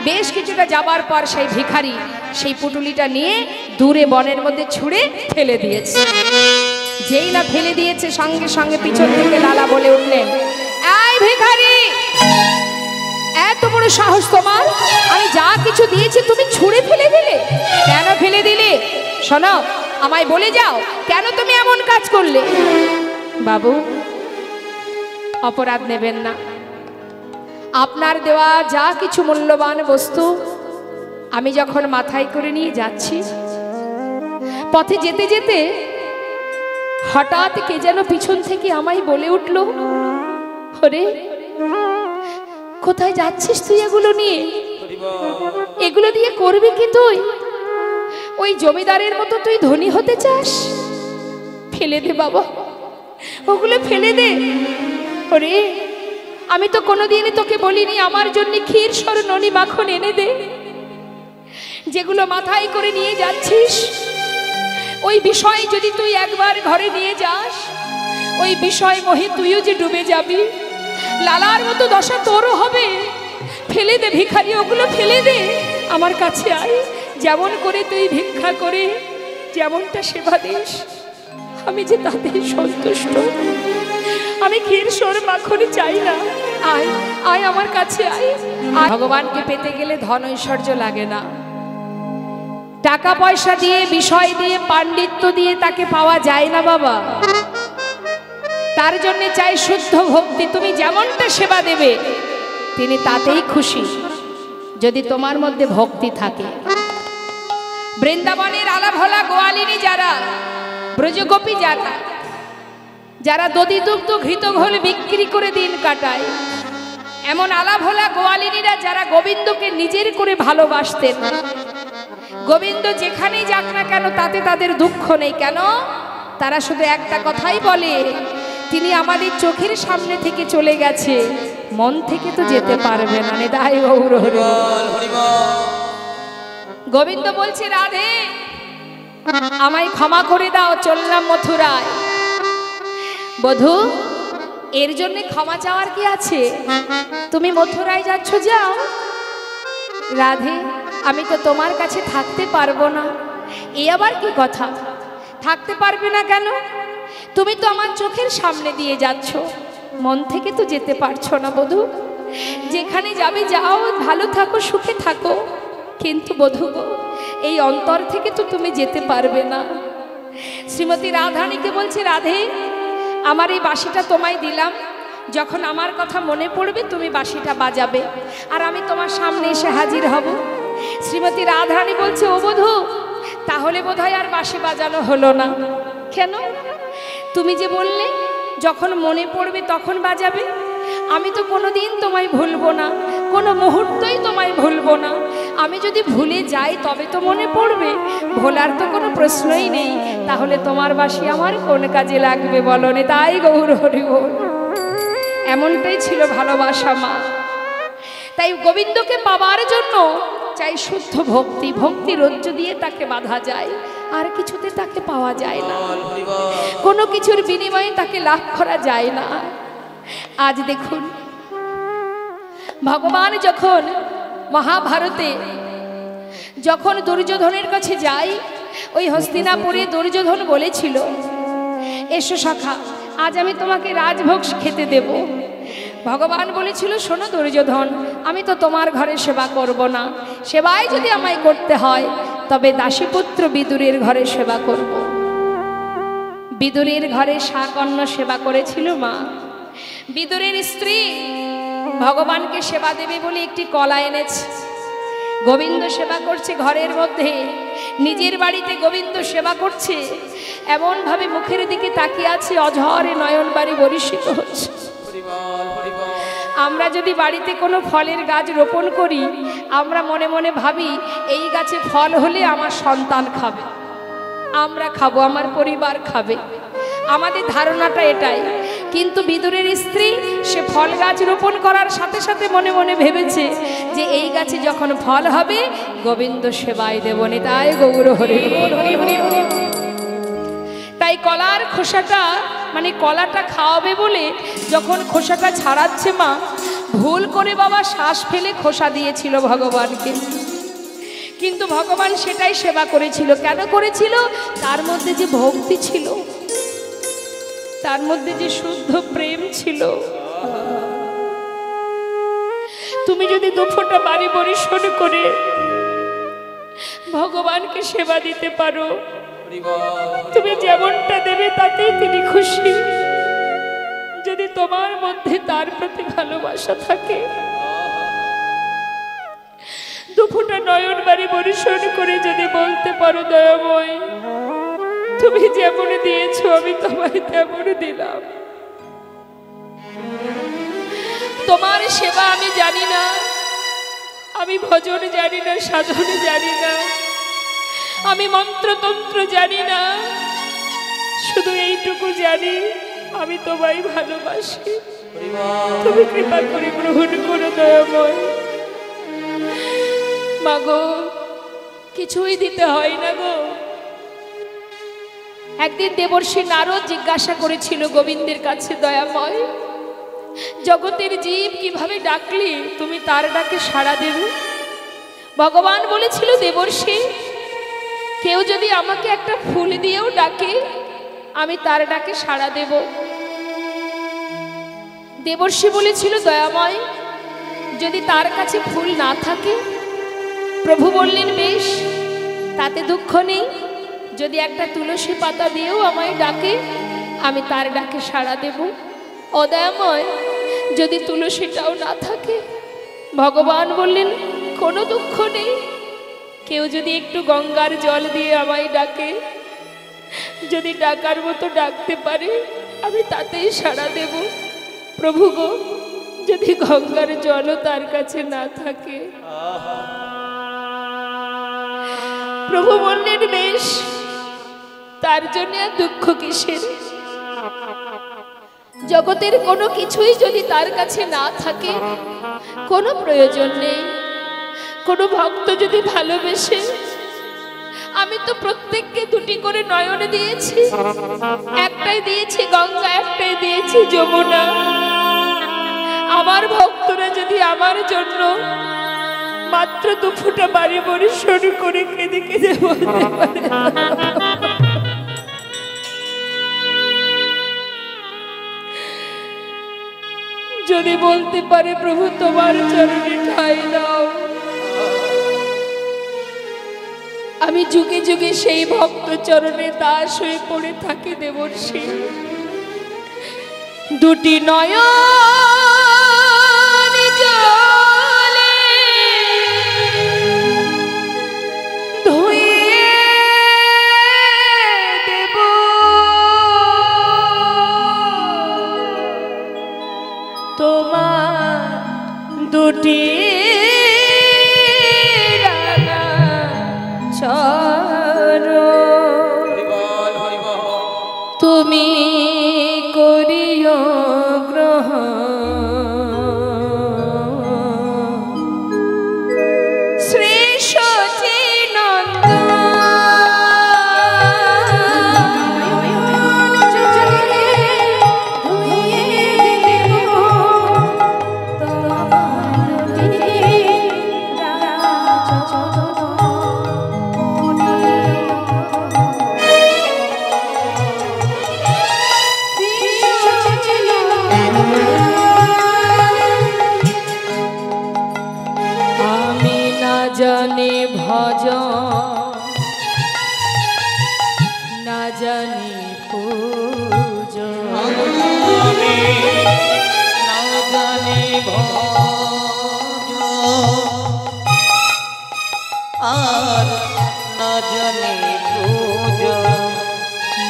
বেশ কিছুটা যাবার পর সেই ভিখারি সেই পুটুলিটা নিয়ে দূরে বনের মধ্যে ছুঁড়ে ফেলে দিয়েছে। যেই না ফেলে দিয়েছে, সঙ্গে সঙ্গে পিছন থেকে লালা বলে উঠলেন, এই ভিখারি, এত বড় সাহস তোমার! আমি যা কিছু দিয়েছি তুমি ছুঁড়ে ফেলে দিলে? কেন ফেলে দিলে? শোনো, আমায় বলে যাও, কেন তুমি এমন কাজ করলে? বাবু অপরাধ নেবেন না। আপনার দেওয়া যা কিছু মূল্যবান বস্তু আমি যখন মাথায় করে নিয়ে যাচ্ছি, পথে যেতে যেতে হঠাৎ কে যেন পিছন থেকে আমায় বলে উঠল, ওরে কোথায় যাচ্ছিস তুই এগুলো নিয়ে? এগুলো দিয়ে করবি কি তুই? ওই জমিদারের মতো তুই ধনী হতে চাস? ফেলে দে বাবা, ওগুলো ফেলে দে। ওরে আমি তো কোনোদিনই তোকে বলিনি আমার জন্য ক্ষীর সর ননি মাখন এনে দে। যেগুলো মাথায় করে নিয়ে যাচ্ছিস, ওই বিষয় যদি তুই একবার ঘরে নিয়ে যাস, ওই বিষয় মোহে তুইও যে ডুবে যাবি, লালার মতো দশা তোরও হবে। ফেলে দে ভিখারি, ওগুলো ফেলে দে। আমার কাছে আয়, যেমন করে তুই ভিক্ষা করে যেমনটা সেবা দিস, আমি যে তাতে সন্তুষ্ট। আমি ক্ষীর সর মাখন চাই না। আয় আয় আমার কাছে আয়। ভগবানকে পেতে গেলে ধন ঐশ্বর্য লাগে না, টাকা পয়সা দিয়ে, বিষয় দিয়ে, পাণ্ডিত্য দিয়ে তাকে পাওয়া যায় না বাবা। তার জন্য চাই শুদ্ধ ভক্তি। তুমি যেমনটা সেবা দেবে তিনি তাতেই খুশি, যদি তোমার মধ্যে ভক্তি থাকে। বৃন্দাবনের আলাভোলা গোয়ালিনী যারা, ব্রজগোপী যারা, যারা দধি দুগ্ধ ঘৃত ঘোল বিক্রি করে দিন কাটায়, এমন আলাভোলা গোয়ালিনীরা যারা গোবিন্দকে নিজের করে ভালোবাসতেন, গোবিন্দ যেখানেই যাক না কেন তাতে তাদের দুঃখ নেই। কেন? তারা শুধু একটা কথাই বলে, তিনি আমাদের চোখের সামনে থেকে চলে গেছে, মন থেকে তো যেতে পারবে না। নিতাই গৌর হরি বল। গোবিন্দ বলছে, রাধে আমায় ক্ষমা করে দাও, চললাম মথুরায়। বধূ এর জন্য ক্ষমা চাওয়ার কি আছে? তুমি মথুরায় যাচ্ছ, যাও। রাধে আমি তো তোমার কাছে থাকতে পারবো না। এ আবার কি কথা? থাকতে পারবে না কেন? তুমি তো আমার চোখের সামনে দিয়ে যাচ্ছ, মন থেকে তো যেতে পারছো না বধূ। যেখানে যাবে যাও, ভালো থাকো, সুখে থাকো, কিন্তু বধূ এই অন্তর থেকে তো তুমি যেতে পারবে না। শ্রীমতী রাধারানীকে বলছে, রাধে আমার এই বাঁশিটা তোমায় দিলাম, যখন আমার কথা মনে পড়বে তুমি বাঁশিটা বাজাবে, আর আমি তোমার সামনে এসে হাজির হব। শ্রীমতী রাধারানী বলছে, ও বধূ তাহলে বোধহয় আর বাঁশি বাজানো হলো না। কেন? তুমি যে বললে যখন মনে পড়বে তখন বাজাবে। আমি তো কোনোদিন তোমায় ভুলবো না, কোনো মুহূর্তই তোমায় ভুলবো না। আমি যদি ভুলে যাই তবে তো মনে পড়বে, ভোলার তো কোনো প্রশ্নই নেই। তাহলে তোমার বাঁশি আমার কোন কাজে লাগবে বলো? নিতাই গৌর হরি বল। এমনটাই ছিল ভালোবাসা মা। তাই গোবিন্দকে পাবার জন্য চাই শুদ্ধ ভক্তি। ভক্তি রজ্জু দিয়ে তাকে বাঁধা যায়, আর কিছুতে তাকে পাওয়া যায় না। কোনো কিছুর বিনিময়ে তাকে লাভ করা যায় না। আজ দেখুন ভগবান যখন মহাভারতে যখন দুর্যোধনের কাছে যায়, ওই হস্তিনাপুরে দুর্যোধন বলেছিল, এসো সখা আজ আমি তোমাকে রাজভোগ খেতে দেব। ভগবান বলেছিল, শোনো দুর্যোধন, আমি তো তোমার ঘরে সেবা করব না। সেবায় যদি আমায় করতে হয় তবে দাসীপুত্র বিদুরের ঘরে সেবা করব। বিদুরের ঘরে শাকন্য সেবা করেছিল মা। বিদুরের স্ত্রী ভগবানকে সেবা দেবে বলে একটি কলা এনেছে। গোবিন্দ সেবা করছে ঘরের মধ্যে, নিজের বাড়িতে গোবিন্দ সেবা করছে, এমনভাবে মুখের দিকে তাকিয়ে আছে, অঝরে নয়ন বাড়ি বরিষিত হচ্ছে। আমরা যদি বাড়িতে কোনো ফলের গাছ রোপণ করি, আমরা মনে মনে ভাবি এই গাছে ফল হলে আমার সন্তান খাবে, আমরা খাবো, আমার পরিবার খাবে, আমাদের ধারণাটা এটাই। কিন্তু বিদুরের স্ত্রী সে ফল গাছ রোপণ করার সাথে সাথে মনে মনে ভেবেছে যে এই গাছে যখন ফল হবে গোবিন্দ সেবায় দেব। নিতাই গৌর হরি হরি। তাই কলার খোসাটা মানে কলাটা খাওয়াবে বলে যখন খোসাটা ছাড়াচ্ছে মা, ভুল করে বাবা শ্বাস ফেলে খোসা দিয়েছিল ভগবানকে। কিন্তু ভগবান সেটাই সেবা করেছিল। কেন করেছিল? তার মধ্যে যে ভক্তি ছিল, তার মধ্যে যে শুদ্ধ প্রেম ছিল। তুমি যদি দুফোঁটা বাড়ি বরিশন করে ভগবানকে সেবা দিতে পারো, তুমি যেমনটা দেবে তাতেই তিনি খুশি। যদি তোমার মধ্যে তার প্রতি ভালোবাসা থাকে, দুফোঁটা নয়ন বাড়ি বরিশন করে যদি বলতে পারো, দয়াময় তুমি যেমন দিয়েছো আমি তোমায় তেমন দিলাম। তোমার সেবা আমি জানি না, আমি ভজন জানি না, সাধন জানি না, আমি মন্ত্রতন্ত্র জানি না, শুধু এইটুকু জানি আমি তোমায় ভালোবাসি। তুমি কৃপা করে গ্রহণ করো দয়াময়। মাগো, কিছুই দিতে হয় না গো। একদিন দেবর্ষি নারদ জিজ্ঞাসা করেছিল গোবিন্দের কাছে, দয়াময়, জগতের জীব কিভাবে ডাকলে তুমি তার ডাকে সাড়া দেবে? ভগবান বলেছিল, দেবর্ষি, কেউ যদি আমাকে একটা ফুল দিয়েও ডাকে আমি তার ডাকে সাড়া দেব। দেবর্ষি বলেছিল, দয়াময়, যদি তার কাছে ফুল না থাকে? প্রভু বললেন, বেশ, তাতে দুঃখ নেই, যদি একটা তুলসী পাতা দিয়েও আমায় ডাকে আমি তার ডাকে সাড়া দেব। ও দয়াময়, যদি তুলসীটাও না থাকে? ভগবান বললেন, কোনো দুঃখ নেই, কেউ যদি একটু গঙ্গার জল দিয়ে আমায় ডাকে, যদি ডাকার মতো ডাকতে পারে আমি তাতেই সাড়া দেব। প্রভু গো, যদি গঙ্গার জলও তার কাছে না থাকে? প্রভু বললেন, বেশ, তার জন্য আর দুঃখ কিসের? জগতের কোনো কিছুই যদি তার কাছে না থাকে কোনো প্রয়োজন নেই। কোনো ভক্ত যদি ভালোবেসে, আমি তো প্রত্যেককে দুটি করে নয়ন দিয়েছি, একটাই দিয়েছি গঙ্গা, একটাই দিয়েছি যমুনা। আমার ভক্তরা যদি আমার জন্য মাত্র 2 ফোঁটা বাড়ি বর্ষণ করে কেঁদে কেঁদে বলতে পারে, যদি বলতে পারে, প্রভু তোমার চরণে ঠাঁই দাও, আমি যুগে যুগে সেই ভক্ত চরণে দাস হয়ে পড়ে থাকি। দেবর্ষি, 2টি নয়ন জলে ধুয়ে দেব, তোমার 2টি তুমি করিও গ্রহণ। শ্রী সচিনন্দন জানি ভজন, না জানি পূজন, আমি না জানি ভজন আর না জানি পূজন,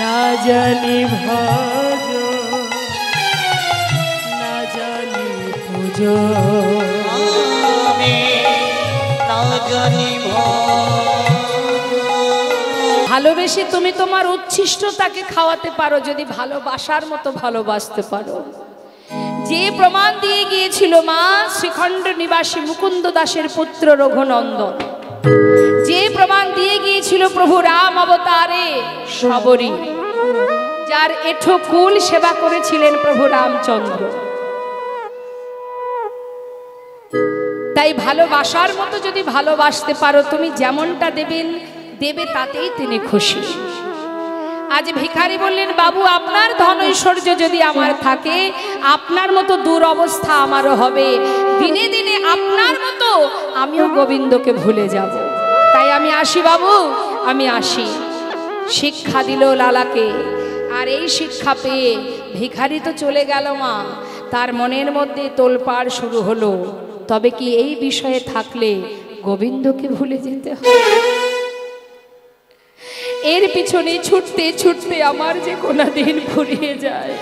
না জানি ভজন, না জানি পূজন, আমি না জানি ভালোবেসে তুমি তোমার উচ্ছিষ্টতাকে খাওয়াতে পারো যদি ভালোবাসার মতো ভালোবাসতে পারো। যে প্রমাণ দিয়ে গিয়েছিল মা শ্রীখণ্ড নিবাসী মুকুন্দ দাসের পুত্র রঘুনন্দন, যে প্রমাণ দিয়ে গিয়েছিল প্রভু রাম অবতারে শবরী, যার এঠো কুল সেবা করেছিলেন প্রভু রামচন্দ্র। তাই ভালোবাসার মতো যদি ভালোবাসতে পারো, তুমি যেমনটা দেবে তাতেই তিনি খুশি। আজ ভিখারি বললেন, বাবু আপনার ধন ঐশ্বর্য যদি আমার থাকে, আপনার মতো দুরবস্থা আমারও হবে, দিনে দিনে আপনার মতো আমিও গোবিন্দকে ভুলে যাব। তাই আমি আসি বাবু, আমি আসি। শিক্ষা দিল লালাকে, আর এই শিক্ষা পেয়ে ভিখারি তো চলে গেল মা, তার মনের মধ্যে তোলপাড় শুরু হলো, তবে কি এই বিষয়ে থাকলে গোবিন্দকে ভুলে যেতে হবে? এর পিছনে ছুটতে ছুটতে আমার যে কোনা দিন ফুরিয়ে যায়।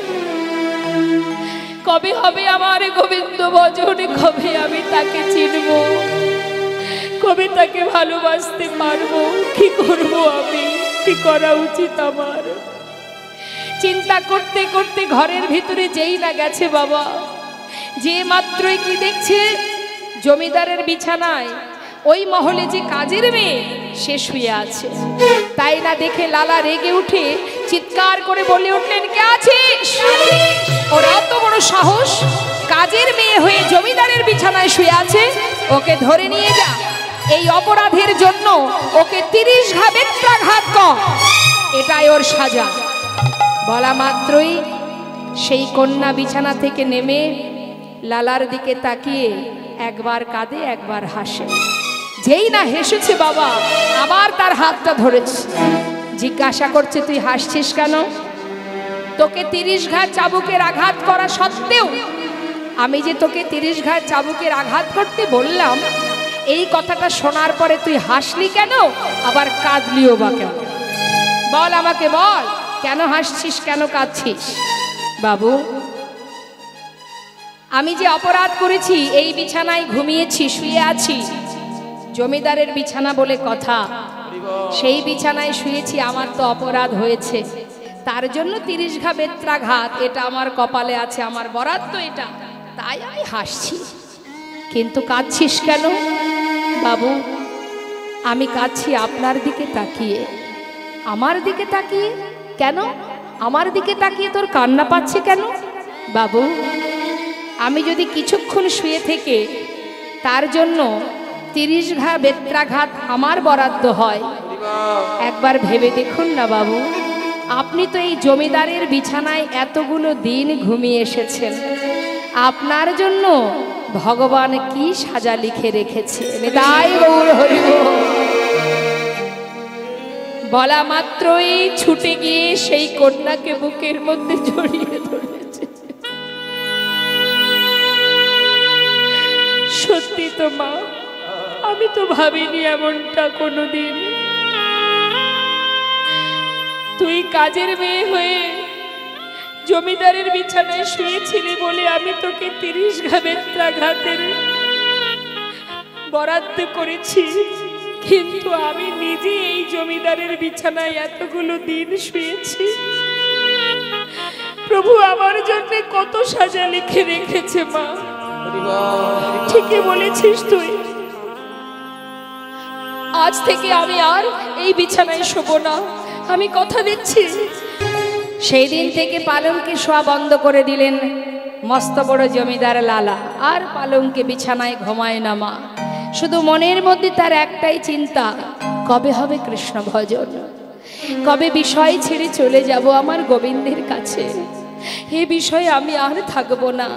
কবে হবে আমার গোবিন্দ ভজন, কবে আমি তাকে চিনব, কবে তাকে ভালোবাসতে পারবো, কি করব আমি, কি করা উচিত আমার? চিন্তা করতে করতে ঘরের ভিতরে যেই না গেছে বাবা, যে মাত্রই কি দেখছে জমিদারের বিছানায় ওই মহলে যে কাজের মেয়ে সে শুয়ে আছে। তাই না দেখে লালা রেগে উঠে চিৎকার করে বলে উঠলেন, কে আছিস? ওর এত বড় সাহস, কাজের মেয়ে হয়ে জমিদারের বিছানায় শুয়ে আছে, ওকে ধরে নিয়ে যা। এই অপরাধের জন্য ওকে 30 ঘা বেত্রাঘাত কর, এটাই ওর সাজা। বলা মাত্রই সেই কন্যা বিছানা থেকে নেমে লালার দিকে তাকিয়ে একবার কাঁদে একবার হাসে। যেই না হেসেছে বাবা, আবার তার হাতটা ধরেছে, জিজ্ঞাসা করছে, তুই হাসছিস কেন? তোকে 30 ঘা চাবুকের আঘাত করা সত্ত্বেও, আমি যে তোকে 30 ঘা চাবুকের আঘাত করতে বললাম, এই কথাটা শোনার পরে তুই হাসলি কেন, আবার কাঁদলিও বা কেন? বল আমাকে, বল কেন হাসছিস, কেন কাঁদছিস? বাবু, আমি যে অপরাধ করেছি, এই বিছানায় ঘুমিয়েছি, শুয়ে আছি, জমিদারের বিছানা বলে কথা, সেই বিছানায় শুয়েছি, আমার তো অপরাধ হয়েছে, তার জন্য 30 ঘা বেত্রাঘাত, এটা আমার কপালে আছে, আমার বরাদ্দ এটা, তাই আমি হাসছি। কিন্তু কাঁদছিস কেন? বাবু, আমি কাঁদছি আপনার দিকে তাকিয়ে। আমার দিকে তাকিয়ে? কেন আমার দিকে তাকিয়ে তোর কান্না পাচ্ছে কেন? বাবু, আমি যদি কিছুক্ষণ শুয়ে থেকে তার জন্য 30 ঘা বেত্রাঘাত আমার বরাদ্দ হয়, একবার ভেবে দেখুন না বাবু, আপনি তো এই জমিদারের বিছানায় এতগুলো দিন ঘুমিয়ে এসেছেন, আপনার জন্য ভগবান কি সাজা লিখে রেখেছে। তাই গৌর হরি বল। বলা মাত্রই ছুটে গিয়ে সেই কন্যাকে বুকের মধ্যে জড়িয়ে ধরেছে। সত্যি তো মা, আমি তো ভাবিনি এমনটা কোনোদিন। তুই কাজের মেয়ে হয়ে জমিদারের বিছানায় শুয়েছিলি বলে আমি তোকে 30 ঘা বেত্রাঘাতের বরাদ্দ করেছি, কিন্তু আমি নিজে এই জমিদারের বিছানায় এতগুলো দিন শুয়েছি। প্রভু আমার জন্য কত সাজা লিখে রেখেছে মা। ঠিকই বলেছিস তুই, আজ থেকে আমি আর এই বিছানায় শোবো না, আমি কথা দিচ্ছি। সেই দিন থেকে পালঙ্কে শোয়া বন্ধ করে দিলেন মস্ত বড় জমিদার লালা, আর পালঙ্কে বিছানায় ঘুমায় না মা। শুধু মনের মধ্যে তার একটাই চিন্তা, কবে হবে কৃষ্ণ ভজন, কবে বিষয় ছেড়ে চলে যাব আমার গোবিন্দের কাছে, এ বিষয়ে আমি আর থাকবো না।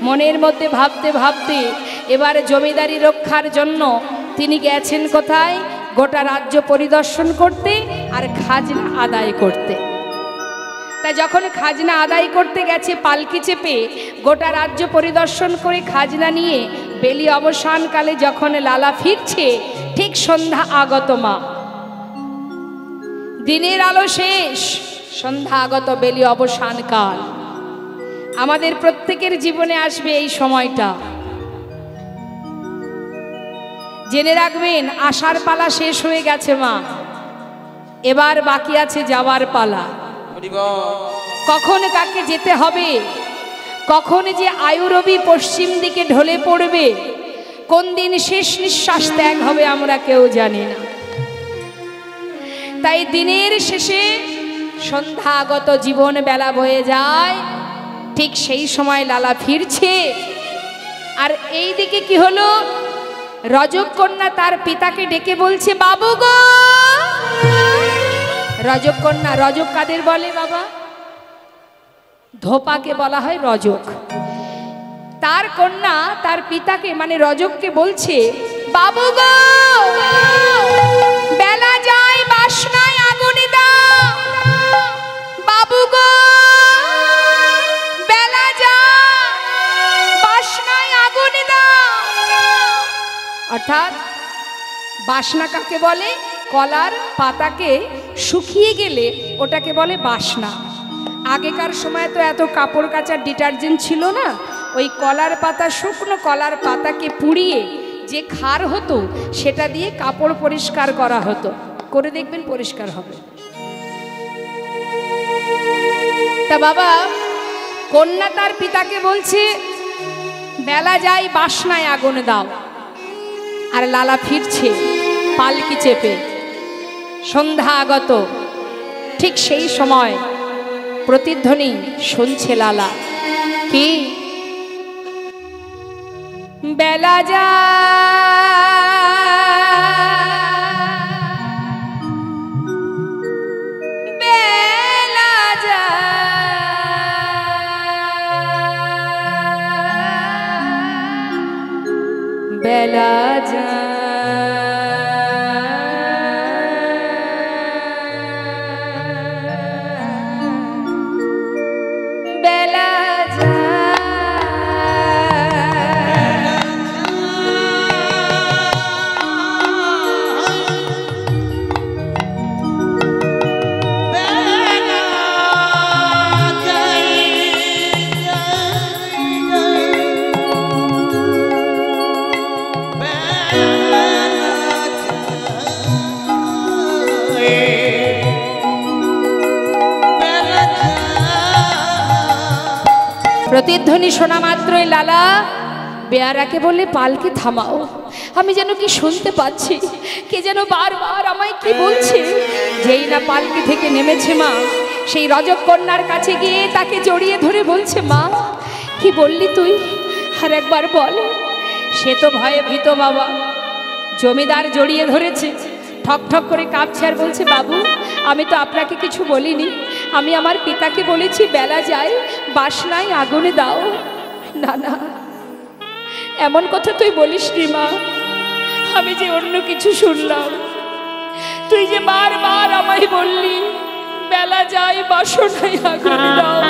মনের মধ্যে ভাবতে ভাবতে এবার জমিদারি রক্ষার জন্য তিনি গেছেন কোথায়? গোটা রাজ্য পরিদর্শন করতে আর খাজনা আদায় করতে। তাই যখন খাজনা আদায় করতে গেছে পালকি চেপে, গোটা রাজ্য পরিদর্শন করে খাজনা নিয়ে বেলি অবসানকালে যখন লালা ফিরছে, ঠিক সন্ধ্যা আগত মা, দিনের আলো শেষ, সন্ধ্যা আগত, বেলি অবসান কাল। আমাদের প্রত্যেকের জীবনে আসবে এই সময়টা, জেনে রাখবেন আসার পালা শেষ হয়ে গেছে মা, এবার বাকি আছে যাওয়ার পালা। কখন কাকে যেতে হবে, কখন যে আয়ুরবি পশ্চিম দিকে ঢলে পড়বে, কোন দিন শেষ নিঃশ্বাস ত্যাগ হবে আমরা কেউ জানি না। তাই দিনের শেষে সন্ধ্যাগত জীবন বেলা বয়ে যায়, ঠিক সেই সময় লালা ফিরছে। আর এই দিকে কি হলো, রজক কন্যা তার পিতাকে ডেকে বলছে, বাবু গো। রজক কন্যা, রজক কাদের বলে বাবা? ধোপাকে বলা হয় রজক। তার কন্যা তার পিতাকে মানে রজককে বলছে, বাবু গো, বেলা যায় বাসনায় আগুনে দাও, বাবু গো, বেলা যায় বাসনায় আগুনে দাও। অর্থাৎ বাসনা কাকে বলে? কলার পাতাকে শুকিয়ে গেলে ওটাকে বলে বাসনা। আগেকার সময় তো এত কাপড় কাচার ডিটারজেন্ট ছিল না, ওই কলার পাতা, শুকনো কলার পাতাকে পুড়িয়ে যে খার হতো সেটা দিয়ে কাপড় পরিষ্কার করা হতো। করে দেখবেন পরিষ্কার হবে। তা বাবা, কন্যা তার পিতাকে বলছে বেলা যায় বাসনায় আগুন দাও। আর লালা ফিরছে পালকি চেপে, সন্ধ্যা আগত। ঠিক সেই সময় প্রতিধ্বনি শুনছে লালা, কি বেলা বেলা প্রতিধ্বনি শোনা মাত্রই লালা বেয়ারাকে বলে পালকি থামাও, আমি যেন কি শুনতে পাচ্ছি, কে যেন বারবার আমায় কি বলছে। যেই না পালকি থেকে নেমেছে মা, সেই রজক কন্যার কাছে গিয়ে তাকে জড়িয়ে ধরে বলছে, মা কি বললি তুই, আর একবার বল। সে তো ভয়ে ভীত বাবা, জমিদার জড়িয়ে ধরেছে, ঠক ঠক করে কাঁপছে আর বলছে, বাবু আমি তো আপনাকে কিছু বলিনি, আমি আমার পিতাকে বলেছি বেলা যায় বাসনায় আগুনে দাও। না না, এমন কথা তুই বলিস নি মা, আমি যে অন্য কিছু শুনলাম। তুই যে বারবার আমায় বললি বেলা যায় বাসনায় আগুনে দাও,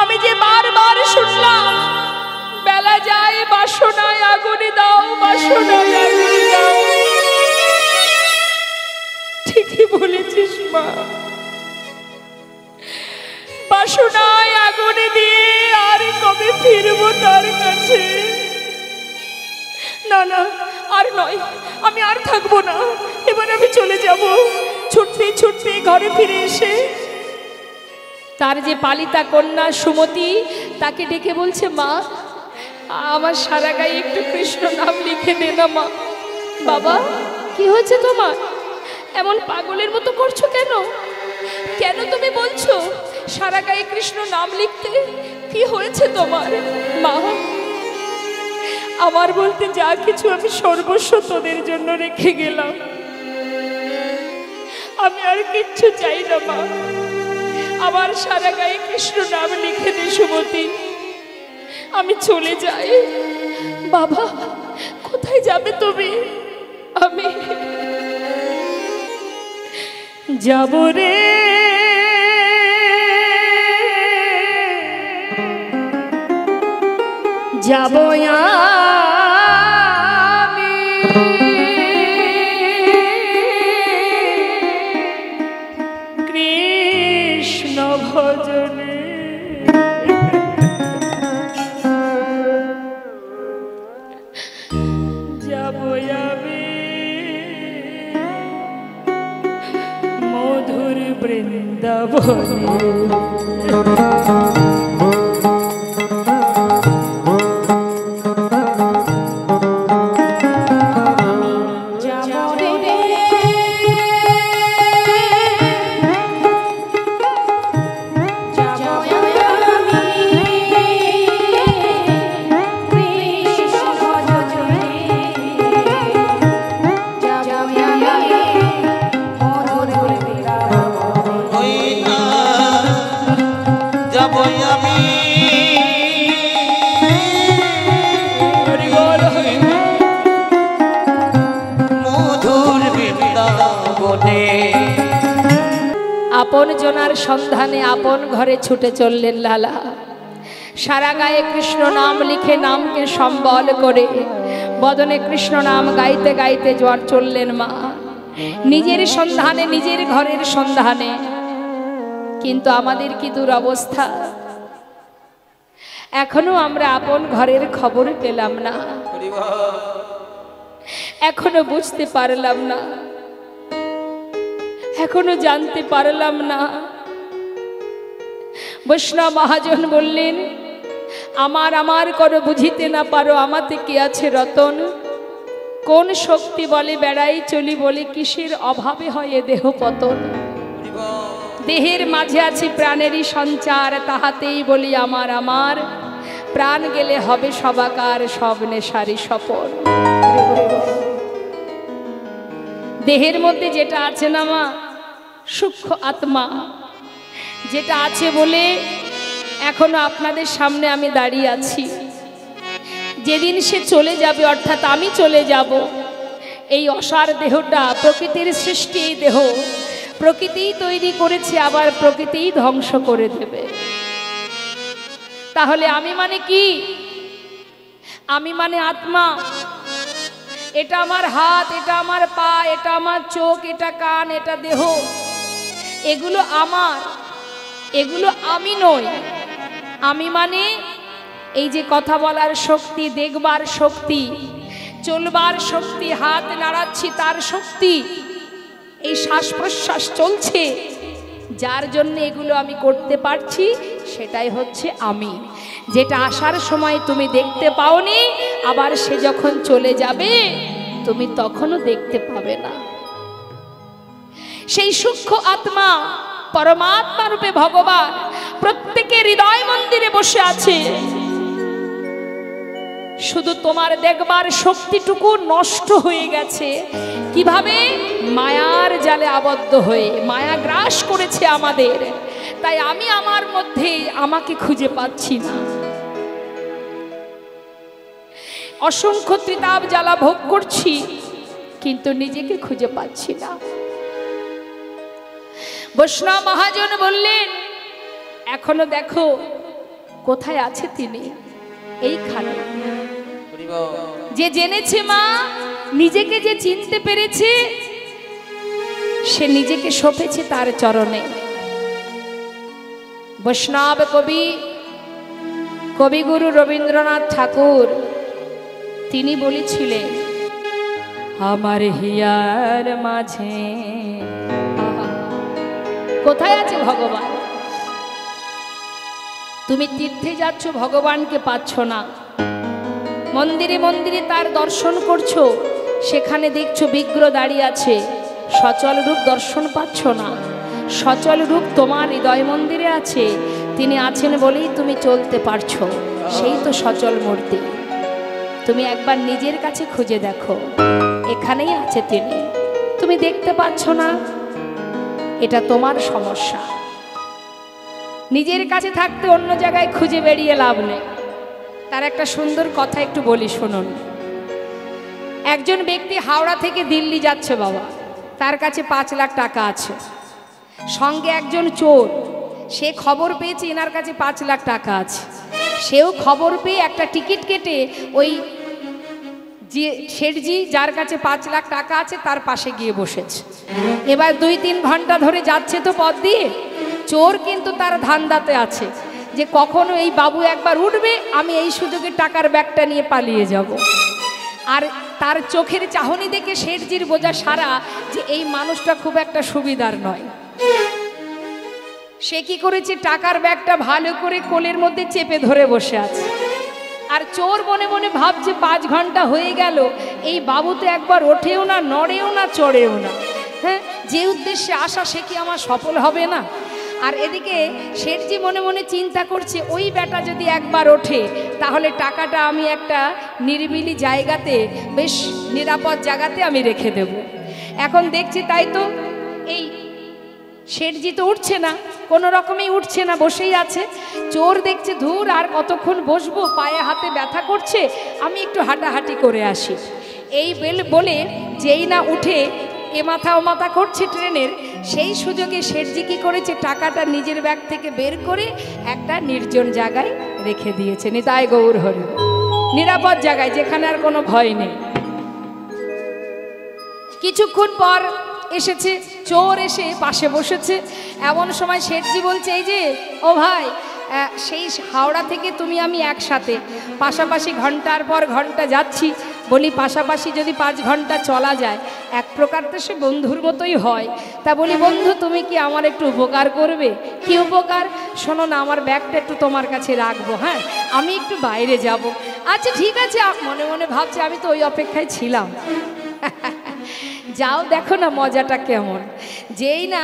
আমি যে বারবার শুনলাম বেলা যায় বাসনায় আগুনে দাও, বাসনায় আগুনে দাও। ঠিকই বলেছিস মা, বাসনায় আগুনে দিয়ে আর কবে ফিরবো তার কাছে। না না, আর নয়, আমি আর থাকবো না, এবার আমি চলে যাব। ছুটতে ছুটতে ঘরে ফিরে এসে তার যে পালিতা কন্যা সুমতি তাকে ডেকে বলছে, মা আমার সারা গায়ে একটু কৃষ্ণ নাম লিখে দে না মা। বাবা কি হয়েছে তোমার, এমন পাগলের মতো করছো কেন? কেন তুমি বলছো সারা গায়ে কৃষ্ণ নাম লিখতে? কি হয়েছে তোমার? মা আমার বলতে যা কিছু আমি সর্বস্ব তোদের জন্য রেখে গেলাম, আমি আর কিচ্ছু চাই না মা, আমার সারা গায়ে কৃষ্ণ নাম লিখে দে সুমতি, আমি চলে যাই। বাবা কোথায় যাবে তুমি? আমি যাব রে যাব আমি, কৃষ্ণ ভজনে। যাব আমি মধুর বৃন্দাবনে। আপন জনার সন্ধানে আপন ঘরে ছুটে চললেন লালা। সারা গায়ে কৃষ্ণ নাম লিখে নামকে সম্বল করে বদনে কৃষ্ণ নাম গাইতে গাইতে জ্বর চললেন মা। নিজের সন্ধানে, নিজের ঘরের সন্ধানে। কিন্তু আমাদের কি দুরবস্থা, এখনো আমরা আপন ঘরের খবর পেলাম না, এখনো বুঝতে পারলাম না, এখনো জানতে পারলাম না। বৈষ্ণব মহাজন বললেন, আমার আমার করো বুঝিতে না পারো, আমাতে কি আছে রতন। কোন শক্তি বলে বেড়াই চলি, বলে কিসের অভাবে হয় এ দেহ পতন। দেহের মাঝে আছে প্রাণেরই সঞ্চার, তাহাতেই বলি আমার আমার। প্রাণ গেলে হবে সবাকার, সব নেশারি সপন। দেহের মধ্যে যেটা আছে না মা, সূক্ষ্ম আত্মা, যেটা আছে বলে এখনো আপনাদের সামনে আমি দাঁড়িয়ে আছি। যেদিন সে চলে যাবে, অর্থাৎ আমি চলে যাব, এই অসার দেহটা প্রকৃতির সৃষ্টি, এই দেহ প্রকৃতিই তৈরি করেছে, আবার প্রকৃতিই ধ্বংস করে দেবে। তাহলে আমি মানে কি? আমি মানে আত্মা। এটা আমার হাত, এটা আমার পা, এটা আমার চোখ, এটা কান, এটা দেহ, এগুলো আমার, এগুলো আমি নই। আমি মানে এই যে কথা বলার শক্তি, দেখবার শক্তি, চলবার শক্তি, হাত নাড়াচ্ছি তার শক্তি, এই শ্বাস প্রশ্বাস চলছে, যার জন্য এগুলো আমি করতে পারছি, সেটাই হচ্ছে আমি। যেটা আসার সময় তুমি দেখতে পাওনি, আবার সে যখন চলে যাবে তুমি তখনও দেখতে পাবে না। সেই সূক্ষ্ম আত্মা পরমাত্মা রূপে ভগবান প্রত্যেকের হৃদয় মন্দিরে বসে আছে। শুধু তোমার দেখবার শক্তিটুকু নষ্ট হয়ে গেছে। কিভাবে? মায়ার জালে আবদ্ধ হয়ে, মায়া গ্রাস করেছে আমাদের। তাই আমি আমার মধ্যে আমাকে খুঁজে পাচ্ছি না। অসংখ্য ত্রিতাপ জ্বালা ভোগ করছি, কিন্তু নিজেকে খুঁজে পাচ্ছি না। বৈষ্ণব মহাজন বললেন, এখনো দেখো কোথায় আছে তিনি, এইখানে। যে জেনেছে মা, নিজেকে যে চিনতে পেরেছে, সে নিজেকে সঁপেছে তার চরণে। বৈষ্ণব কবি, কবিগুরু রবীন্দ্রনাথ ঠাকুর, তিনি বলেছিলেন, আমার হিয়ার মাঝে কোথায় আছে ভগবান? তুমি তীর্থে যাচ্ছ, ভগবানকে পাচ্ছ না। মন্দিরে মন্দিরে তার দর্শন করছো, সেখানে দেখছো বিগ্রহ দাঁড়িয়ে আছে, সচল রূপ দর্শন পাচ্ছ না। সচল রূপ তোমার হৃদয় মন্দিরে আছে, তিনি আছেন বলেই তুমি চলতে পারছো, সেই তো সচল মূর্তি। তুমি একবার নিজের কাছে খুঁজে দেখো, এখানেই আছে তিনি, তুমি দেখতে পাচ্ছ না, এটা তোমার সমস্যা। নিজের কাছে থাকতে অন্য জায়গায় খুঁজে বেরিয়ে লাভ নেই। তার একটা সুন্দর কথা একটু বলি শুনুন। একজন ব্যক্তি হাওড়া থেকে দিল্লি যাচ্ছে বাবা, তার কাছে 5 লাখ টাকা আছে, সঙ্গে একজন চোর, সে খবর পেয়েছে এনার কাছে 5 লাখ টাকা আছে, সেও খবর পেয়ে একটা টিকিট কেটে ওই যে শেঠজি যার কাছে 5 লাখ টাকা আছে তার পাশে গিয়ে বসেছে। এবার 2-3 ঘন্টা ধরে যাচ্ছে তো পথ দিয়ে, চোর কিন্তু তার ধান্দাতে আছে যে কখনো এই বাবু একবার উঠবে, আমি এই সুযোগে টাকার ব্যাগটা নিয়ে পালিয়ে যাব। আর তার চোখের চাহনি দেখে শেঠজির বোঝা সারা যে এই মানুষটা খুব একটা সুবিধার নয়। সে কি করেছে, টাকার ব্যাগটা ভালো করে কোলের মধ্যে চেপে ধরে বসে আছে। আর চোর মনে মনে ভাবছে 5 ঘন্টা হয়ে গেল, এই বাবু তো একবার ওঠেও না, নড়েও না, চড়েও না। হ্যাঁ, যে উদ্দেশ্যে আসা সে কি আমার সফল হবে না? আর এদিকে শেঠজি মনে মনে চিন্তা করছে, ওই বেটা যদি একবার ওঠে তাহলে টাকাটা আমি একটা নিরিবিলি জায়গাতে, বেশ নিরাপদ জায়গাতে আমি রেখে দেব। এখন দেখছি তাই তো এই শেঠজি তো উঠছে না, কোনো রকমেই উঠছে না, বসেই আছে। চোর দেখছে ধুর আর কতক্ষণ বসবো, পায়ে হাতে ব্যথা করছে, আমি একটু হাঁটাহাঁটি করে আসি। এই বলে যেই না উঠে এ মাথা ও মাথা করছে ট্রেনের, সেই সুযোগে শেঠজি কি করেছে, টাকাটা নিজের ব্যাগ থেকে বের করে একটা নির্জন জায়গায় রেখে দিয়েছে। নিতাই গৌর হরি, নিরাপদ জায়গায়, যেখানে আর কোনো ভয় নেই। কিছুক্ষণ পর এসেছে, চোর এসে পাশে বসেছে। এমন সময় শেঠজি বলছে, এই যে ও ভাই, সেই হাওড়া থেকে তুমি আমি একসাথে পাশাপাশি ঘন্টার পর ঘন্টা যাচ্ছি, বলি পাশাপাশি যদি 5 ঘন্টা চলা যায় এক প্রকার তো সে বন্ধুর মতোই হয়। তা বলি বন্ধু তুমি কি আমার একটু উপকার করবে? কি উপকার? শোনো না, আমার ব্যাগটা একটু তোমার কাছে রাখবো, হ্যাঁ আমি একটু বাইরে যাব। আচ্ছা ঠিক আছে। মনে মনে ভাবছে আমি তো ওই অপেক্ষায় ছিলাম। যাও দেখো না মজাটা কেমন। যেই না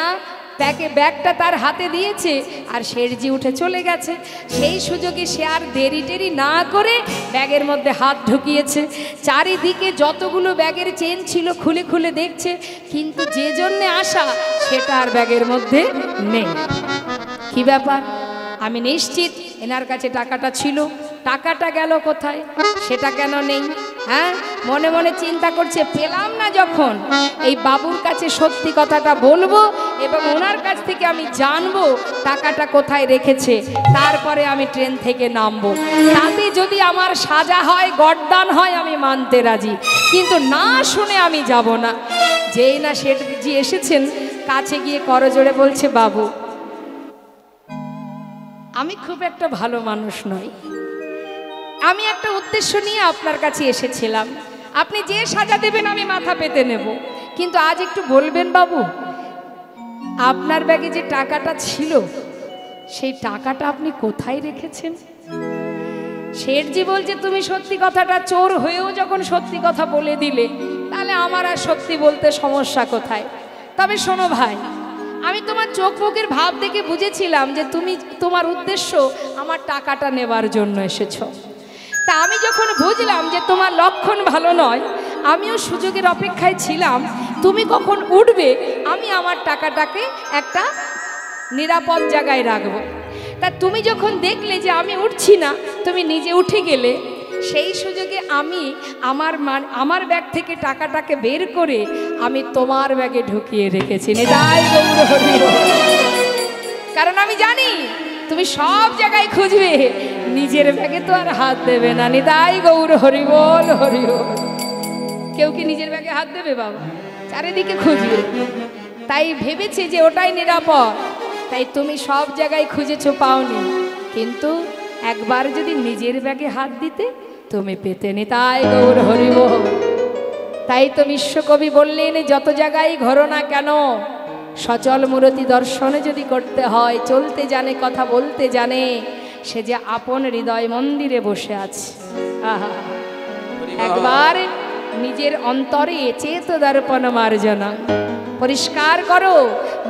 ব্যাগটা তার হাতে দিয়েছে আর শেঠজি উঠে চলে গেছে, সেই সুযোগে সে আর দেরি টেরি না করে ব্যাগের মধ্যে হাত ঢুকিয়েছে। চারিদিকে যতগুলো ব্যাগের চেন ছিল খুলে খুলে দেখছে, কিন্তু যে জন্যে আসা সেটা আর ব্যাগের মধ্যে নেই। কি ব্যাপার? আমি নিশ্চিত এনার কাছে টাকাটা ছিল, টাকাটা গেল কোথায়? সেটা কেন নেই? হ্যাঁ, মনে মনে চিন্তা করছে, পেলাম না যখন এই বাবুর কাছে সত্যি কথাটা বলবো এবং ওনার কাছ থেকে আমি জানবো টাকাটা কোথায় রেখেছে, তারপরে আমি ট্রেন থেকে নামবো। তাতে যদি আমার সাজা হয়, গর্দান হয়, আমি মানতে রাজি, কিন্তু না শুনে আমি যাব না। যেই না শেঠজি এসেছেন, কাছে গিয়ে করজোড়ে বলছে, বাবু আমি খুব একটা ভালো মানুষ নই, আমি একটা উদ্দেশ্য নিয়ে আপনার কাছে এসেছিলাম, আপনি যে সাজা দেবেন আমি মাথা পেতে নেব, কিন্তু আজ একটু বলবেন বাবু আপনার ব্যাগে যে টাকাটা ছিল সেই টাকাটা আপনি কোথায় রেখেছেন? শেঠজি বলছে, তুমি সত্যি কথাটা চোর হয়েও যখন সত্যি কথা বলে দিলে, তাহলে আমার আর সত্যি বলতে সমস্যা কোথায়? তবে শোনো ভাই, আমি তোমার চোখ মুখের ভাব দেখে বুঝেছিলাম যে তুমি তোমার উদ্দেশ্য আমার টাকাটা নেবার জন্য এসেছো। তা আমি যখন বুঝলাম যে তোমার লক্ষণ ভালো নয়, আমিও সুযোগের অপেক্ষায় ছিলাম তুমি কখন উঠবে, আমি আমার টাকাটাকে একটা নিরাপদ জায়গায় রাখবো। তা তুমি যখন দেখলে যে আমি উঠছি না, তুমি নিজে উঠে গেলে, সেই সুযোগে আমি আমার ব্যাগ থেকে টাকাটাকে বের করে আমি তোমার ব্যাগে ঢুকিয়ে রেখেছি। নিতাই গৌর হরি বল। কারণ আমি জানি তুমি সব জায়গায় খুঁজবে, নিজের ব্যাগে তো আর হাত দেবে না। নিতাই গৌর হরি বল, হরি বল। কেউ কি নিজের ব্যাগে হাত দেবে বাবা? চারিদিকে খুঁজবে। তাই ভেবেছে যে ওটাই নিরাপদ, তাই তুমি সব জায়গায় খুঁজেছো, পাওনি, কিন্তু একবার যদি নিজের ব্যাগে হাত দিতে তুমি পেতে। নিতাই গৌর হরি বল। তাই তো বিশ্বকবি বললেন, যত জায়গায় ঘোরো না কেন, সচল মূরতি দর্শনে যদি করতে হয়, চলতে জানে কথা বলতে জানে, সে যে আপন হৃদয় মন্দিরে বসে আছে। আহা, একবার নিজের অন্তরে চেত দর্পণ মার্জনা, পরিষ্কার করো,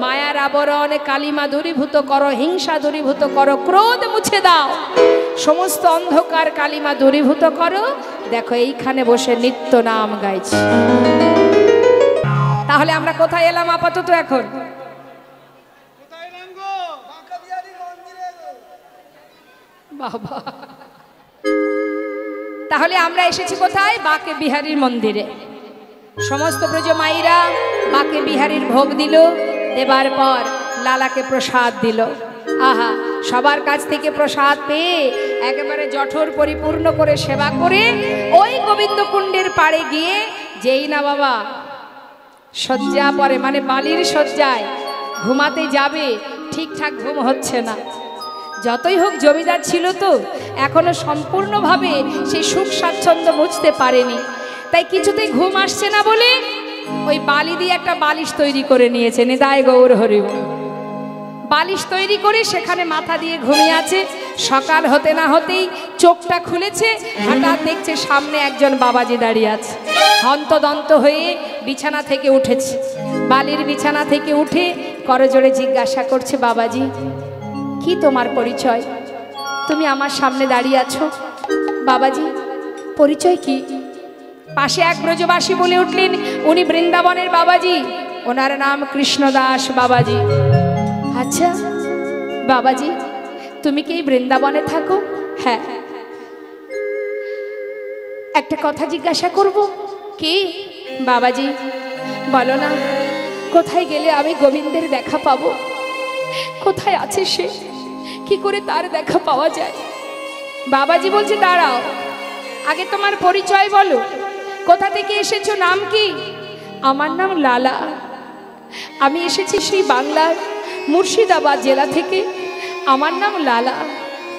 মায়ার আবরণ কালিমা দূরীভূত করো, হিংসা দূরীভূত করো, ক্রোধ মুছে দাও, সমস্ত অন্ধকার কালিমা দূরীভূত করো। দেখো এইখানে বসে নিত্য নাম গাইছি। তাহলে আমরা কোথায় এলাম আপাতত? এখন বাবা, তাহলে আমরা এসেছি কোথায়? বাঁকে বিহারীর মন্দিরে। সমস্ত ব্রজ মাইরা বাঁকে বিহারীর ভোগ দিল, দেবার পর লালাকে প্রসাদ দিল। আহা, সবার কাছ থেকে প্রসাদ পেয়ে একেবারে জঠর পরিপূর্ণ করে সেবা করে ওই গোবিন্দ কুণ্ডের পাড়ে গিয়ে, যেই না বাবা শয্যা পরে, মানে বালির শয্যায় ঘুমাতে যাবে, ঠিকঠাক ঘুম হচ্ছে না। যতই হোক জমিদার ছিল তো, এখনো সম্পূর্ণভাবে সেই সুখ স্বাচ্ছন্দ্য বুঝতে পারেনি, তাই কিছুতেই ঘুম আসছে না বলে ওই বালি দিয়ে একটা বালিশ তৈরি করে নিয়েছে। নিতাই গৌর হরি বল। বালিশ তৈরি করে সেখানে মাথা দিয়ে ঘুমিয়ে আছে। সকাল হতে না হতেই চোখটা খুলেছে, হঠাৎ দেখছে সামনে একজন বাবাজি দাঁড়িয়ে আছে। হন্তদন্ত হয়ে বিছানা থেকে উঠেছে, বালির বিছানা থেকে উঠে করজোড়ে জিজ্ঞাসা করছে, বাবাজি কি তোমার পরিচয়? তুমি আমার সামনে দাঁড়িয়ে আছো, বাবাজি পরিচয় কি? পাশে এক ব্রজবাসী বলে উঠলেন, উনি বৃন্দাবনের বাবাজি, ওনার নাম কৃষ্ণদাস বাবাজি। আচ্ছা বাবাজি, তুমি কি এই বৃন্দাবনে থাকো? হ্যাঁ। একটা কথা জিজ্ঞাসা করব। কি? বাবাজি বলো না, কোথায় গেলে আমি গোবিন্দের দেখা পাবো? কোথায় আছে সে? কি করে তার দেখা পাওয়া যায়? বাবাজি বলছে, দাঁড়াও, আগে তোমার পরিচয় বলো, কোথা থেকে এসেছো, নাম কি? আমার নাম লালা। আমি এসেছি সেই বাংলার মুর্শিদাবাদ জেলা থেকে। আমার নাম লালা।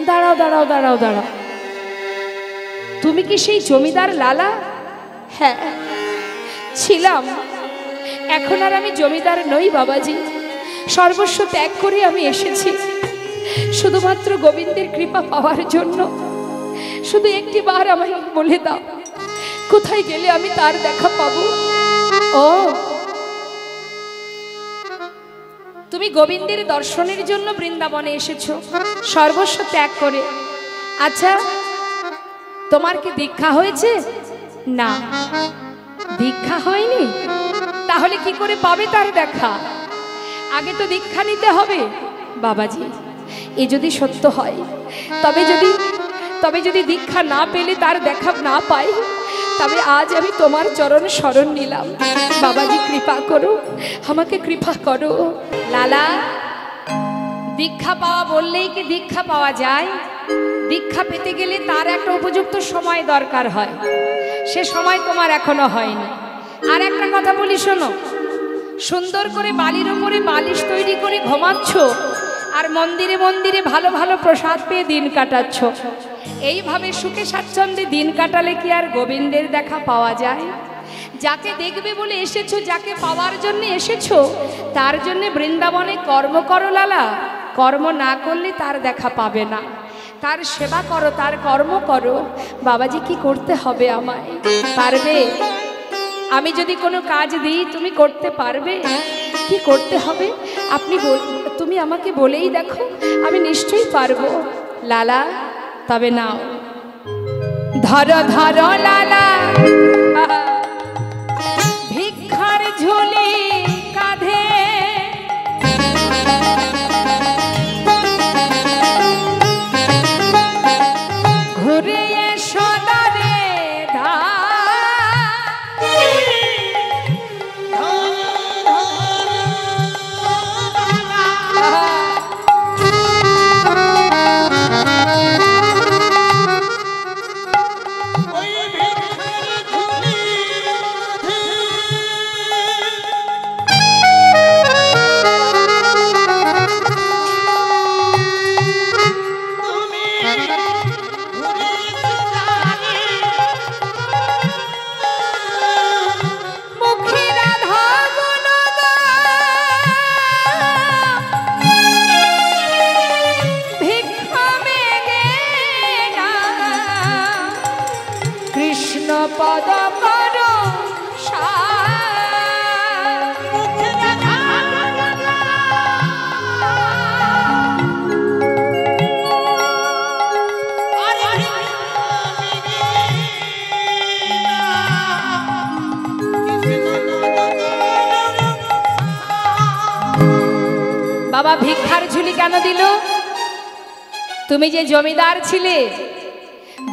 দাঁড়াও দাঁড়াও দাঁড়াও দাঁড়াও, তুমি কি সেই জমিদার লালা? হ্যাঁ ছিলাম, এখন আর আমি জমিদার নই বাবাজি। সর্বস্ব ত্যাগ করে আমি এসেছি শুধুমাত্র গোবিন্দের কৃপা পাওয়ার জন্য। শুধু একটি বার আমায় বলে দাও, কোথায় গেলে আমি তার দেখা পাবো? ও, তুমি গোবিন্দের দর্শনের জন্য বৃন্দাবনে এসেছো সর্বস্ব ত্যাগ করে। আচ্ছা, তোমার কি দীক্ষা হয়েছে? না, দীক্ষা হয়নি। তাহলে কি করে পাবে তার দেখা? আগে তো দীক্ষা নিতে হবে বাবাজি। এ যদি সত্য হয়, তবে যদি দীক্ষা না পেলে তার দেখা না পাই, তবে আজ আমি তোমার চরণ শরণ নিলাম। বাবাজি কৃপা করো, আমাকে কৃপা করো। লালা, দীক্ষা পাওয়া বললেই কি দীক্ষা পাওয়া যায়? দীক্ষা পেতে গেলে তার একটা উপযুক্ত সময় দরকার হয়, সে সময় তোমার এখনো হয়নি। আর একটা কথা বলি শোনো, সুন্দর করে বালির উপরে বালিশ তৈরি করে ঘুমাচ্ছ, আর মন্দিরে মন্দিরে ভালো ভালো প্রসাদ পেয়ে দিন কাটাচ্ছ। এইভাবে সুখে স্বাচ্ছন্দ্যে দিন কাটালে কি আর গোবিন্দের দেখা পাওয়া যায়? যাকে দেখবে বলে এসেছো, যাকে পাওয়ার জন্য এসেছো, তার জন্য বৃন্দাবনে কর্ম করো লালা। কর্ম না করলে তার দেখা পাবে না। তার সেবা করো, তার কর্ম করো। বাবাজি কি করতে হবে আমায়? পারবে? আমি যদি কোনো কাজ দিই তুমি করতে পারবে? কি করতে হবে তুমি আমাকে বলেই দেখো, আমি নিশ্চয়ই পারবো। লালা, তবে নাও, ধরো ধরো লালা ভিক্ষার ঝুলি কাঁধে, ঘুরে এসো দারে পদ করো বাবা ভিক্ষার ঝুলি কেন দিল? তুমি যে জমিদার ছিলে,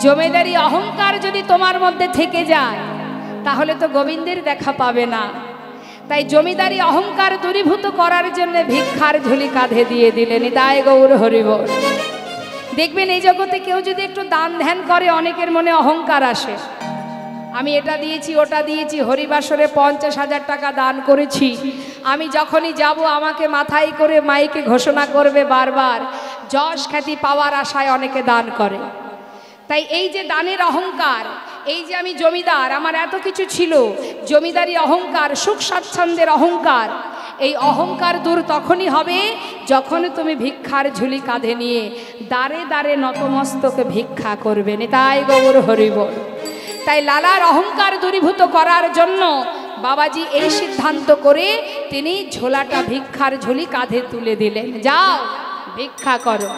জমিদারি অহংকার যদি তোমার মধ্যে থেকে যায়, তাহলে তো গোবিন্দের দেখা পাবে না। তাই জমিদারি অহংকার দূরীভূত করার জন্য ভিক্ষার ঝুলি কাঁধে দিয়ে দিলেন। তাই গৌর হরিবল। দেখবেন এই জগতে কেউ যদি একটু দান ধ্যান করে, অনেকের মনে অহংকার আসে। আমি এটা দিয়েছি, ওটা দিয়েছি, হরিবাসরে 50,000 টাকা দান করেছি। আমি যখনই যাব আমাকে মাথায় করে মাইকে ঘোষণা করবে বারবার। যশ খ্যাতি পাওয়ার আশায় অনেকে দান করে। তাই এই যে দানের অহংকার, এই যে আমি জমিদার, আমার এত কিছু ছিল, জমিদারি অহংকার, সুখ স্বাচ্ছন্দ্যের অহংকার, এই অহংকার দূর তখনই হবে যখন তুমি ভিক্ষার ঝুলি কাঁধে নিয়ে দাঁড়ে দাঁড়ে নতমস্তকে ভিক্ষা করবে। তাই গৌর হরিবল। তাই লালার অহংকার দূরীভূত করার জন্য বাবাজি এই সিদ্ধান্ত করে তিনি ঝোলাটা ভিক্ষার ঝুলি কাঁধে তুলে দিলেন। যাও ভিক্ষা করো।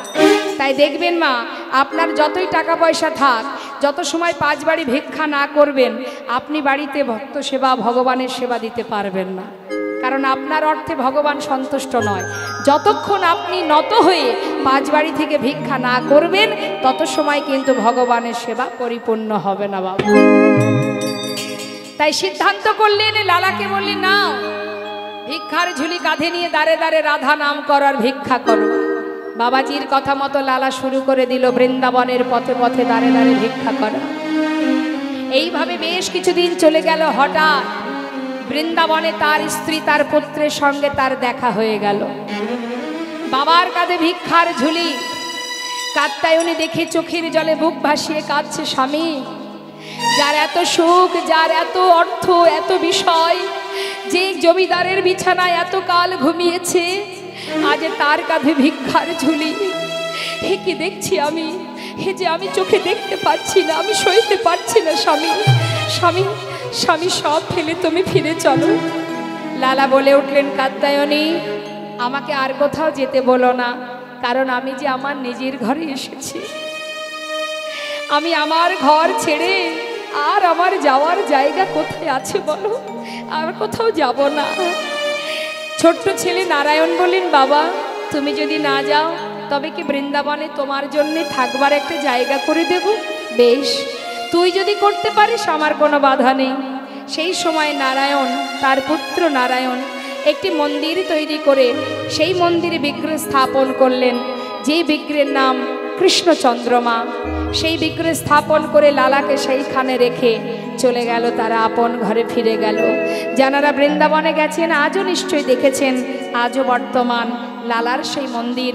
তাই দেখবেন মা, আপনার যতই টাকা পয়সা থাক, যত সময় 5 বাড়ি ভিক্ষা না করবেন, আপনি বাড়িতে ভক্ত সেবা, ভগবানের সেবা দিতে পারবেন না। কারণ আপনার অর্থে ভগবান সন্তুষ্ট নয়। যতক্ষণ আপনি নত হয়ে 5 বাড়ি থেকে ভিক্ষা না করবেন, তত সময় কিন্তু ভগবানের সেবা পরিপূর্ণ হবে না বাবা। তাই সিদ্ধান্ত করলেন, লালাকে বললেন নাও ভিক্ষার ঝুলি কাঁধে নিয়ে দাঁড়ে দাঁড়ে রাধা নাম করার ভিক্ষা করো। বাবাজির কথা মতো লালা শুরু করে দিল বৃন্দাবনের পথে পথে দাঁড়ে দাঁড়ে ভিক্ষা করা। এইভাবে বেশ কিছুদিন চলে গেল। হঠাৎ বৃন্দাবনে তার স্ত্রী তার পুত্রের সঙ্গে তার দেখা হয়ে গেল। বাবার কাঁধে ভিক্ষার ঝুলি, কাত্যায়নী দেখে চোখের জলে বুক ভাসিয়ে কাঁদছে স্বামী। যার এত সুখ, যার এত অর্থ, এত বিষয়, যে জমিদারের বিছানায় এত কাল ঘুমিয়েছে, আজ তার কাঁধে ভিক্ষার ঝুলি। হে কি দেখছি আমি, হে যে আমি চোখে দেখতে পাচ্ছি না, আমি সইতে পারছি না স্বামী। স্বামী, স্বামী, সব ফেলে তুমি ফিরে চলো। লালা বলে উঠলেন, কাত্যায়নী আমাকে আর কোথাও যেতে বলো না, কারণ আমি যে আমার নিজের ঘরে এসেছি। আমি আমার ঘর ছেড়ে আর আমার যাওয়ার জায়গা কোথায় আছে বলো, আর কোথাও যাব না। ছোট্ট ছেলে নারায়ণ বললেন, বাবা তুমি যদি না যাও তবে কি বৃন্দাবনে তোমার জন্য থাকবার একটা জায়গা করে দেব? বেশ, তুই যদি করতে পারিস আমার কোনো বাধা নেই। সেই সময় নারায়ণ, তার পুত্র নারায়ণ একটি মন্দির তৈরি করে সেই মন্দিরে বিগ্রহ স্থাপন করলেন, যেই বিগ্রহের নাম কৃষ্ণচন্দ্রমা। সেই বিগ্রহ স্থাপন করে লালাকে সেইখানে রেখে চলে গেল, তারা আপন ঘরে ফিরে গেল। যারা বৃন্দাবনে গেছেন আজও নিশ্চয়ই দেখেছেন, আজও বর্তমান লালার সেই মন্দির।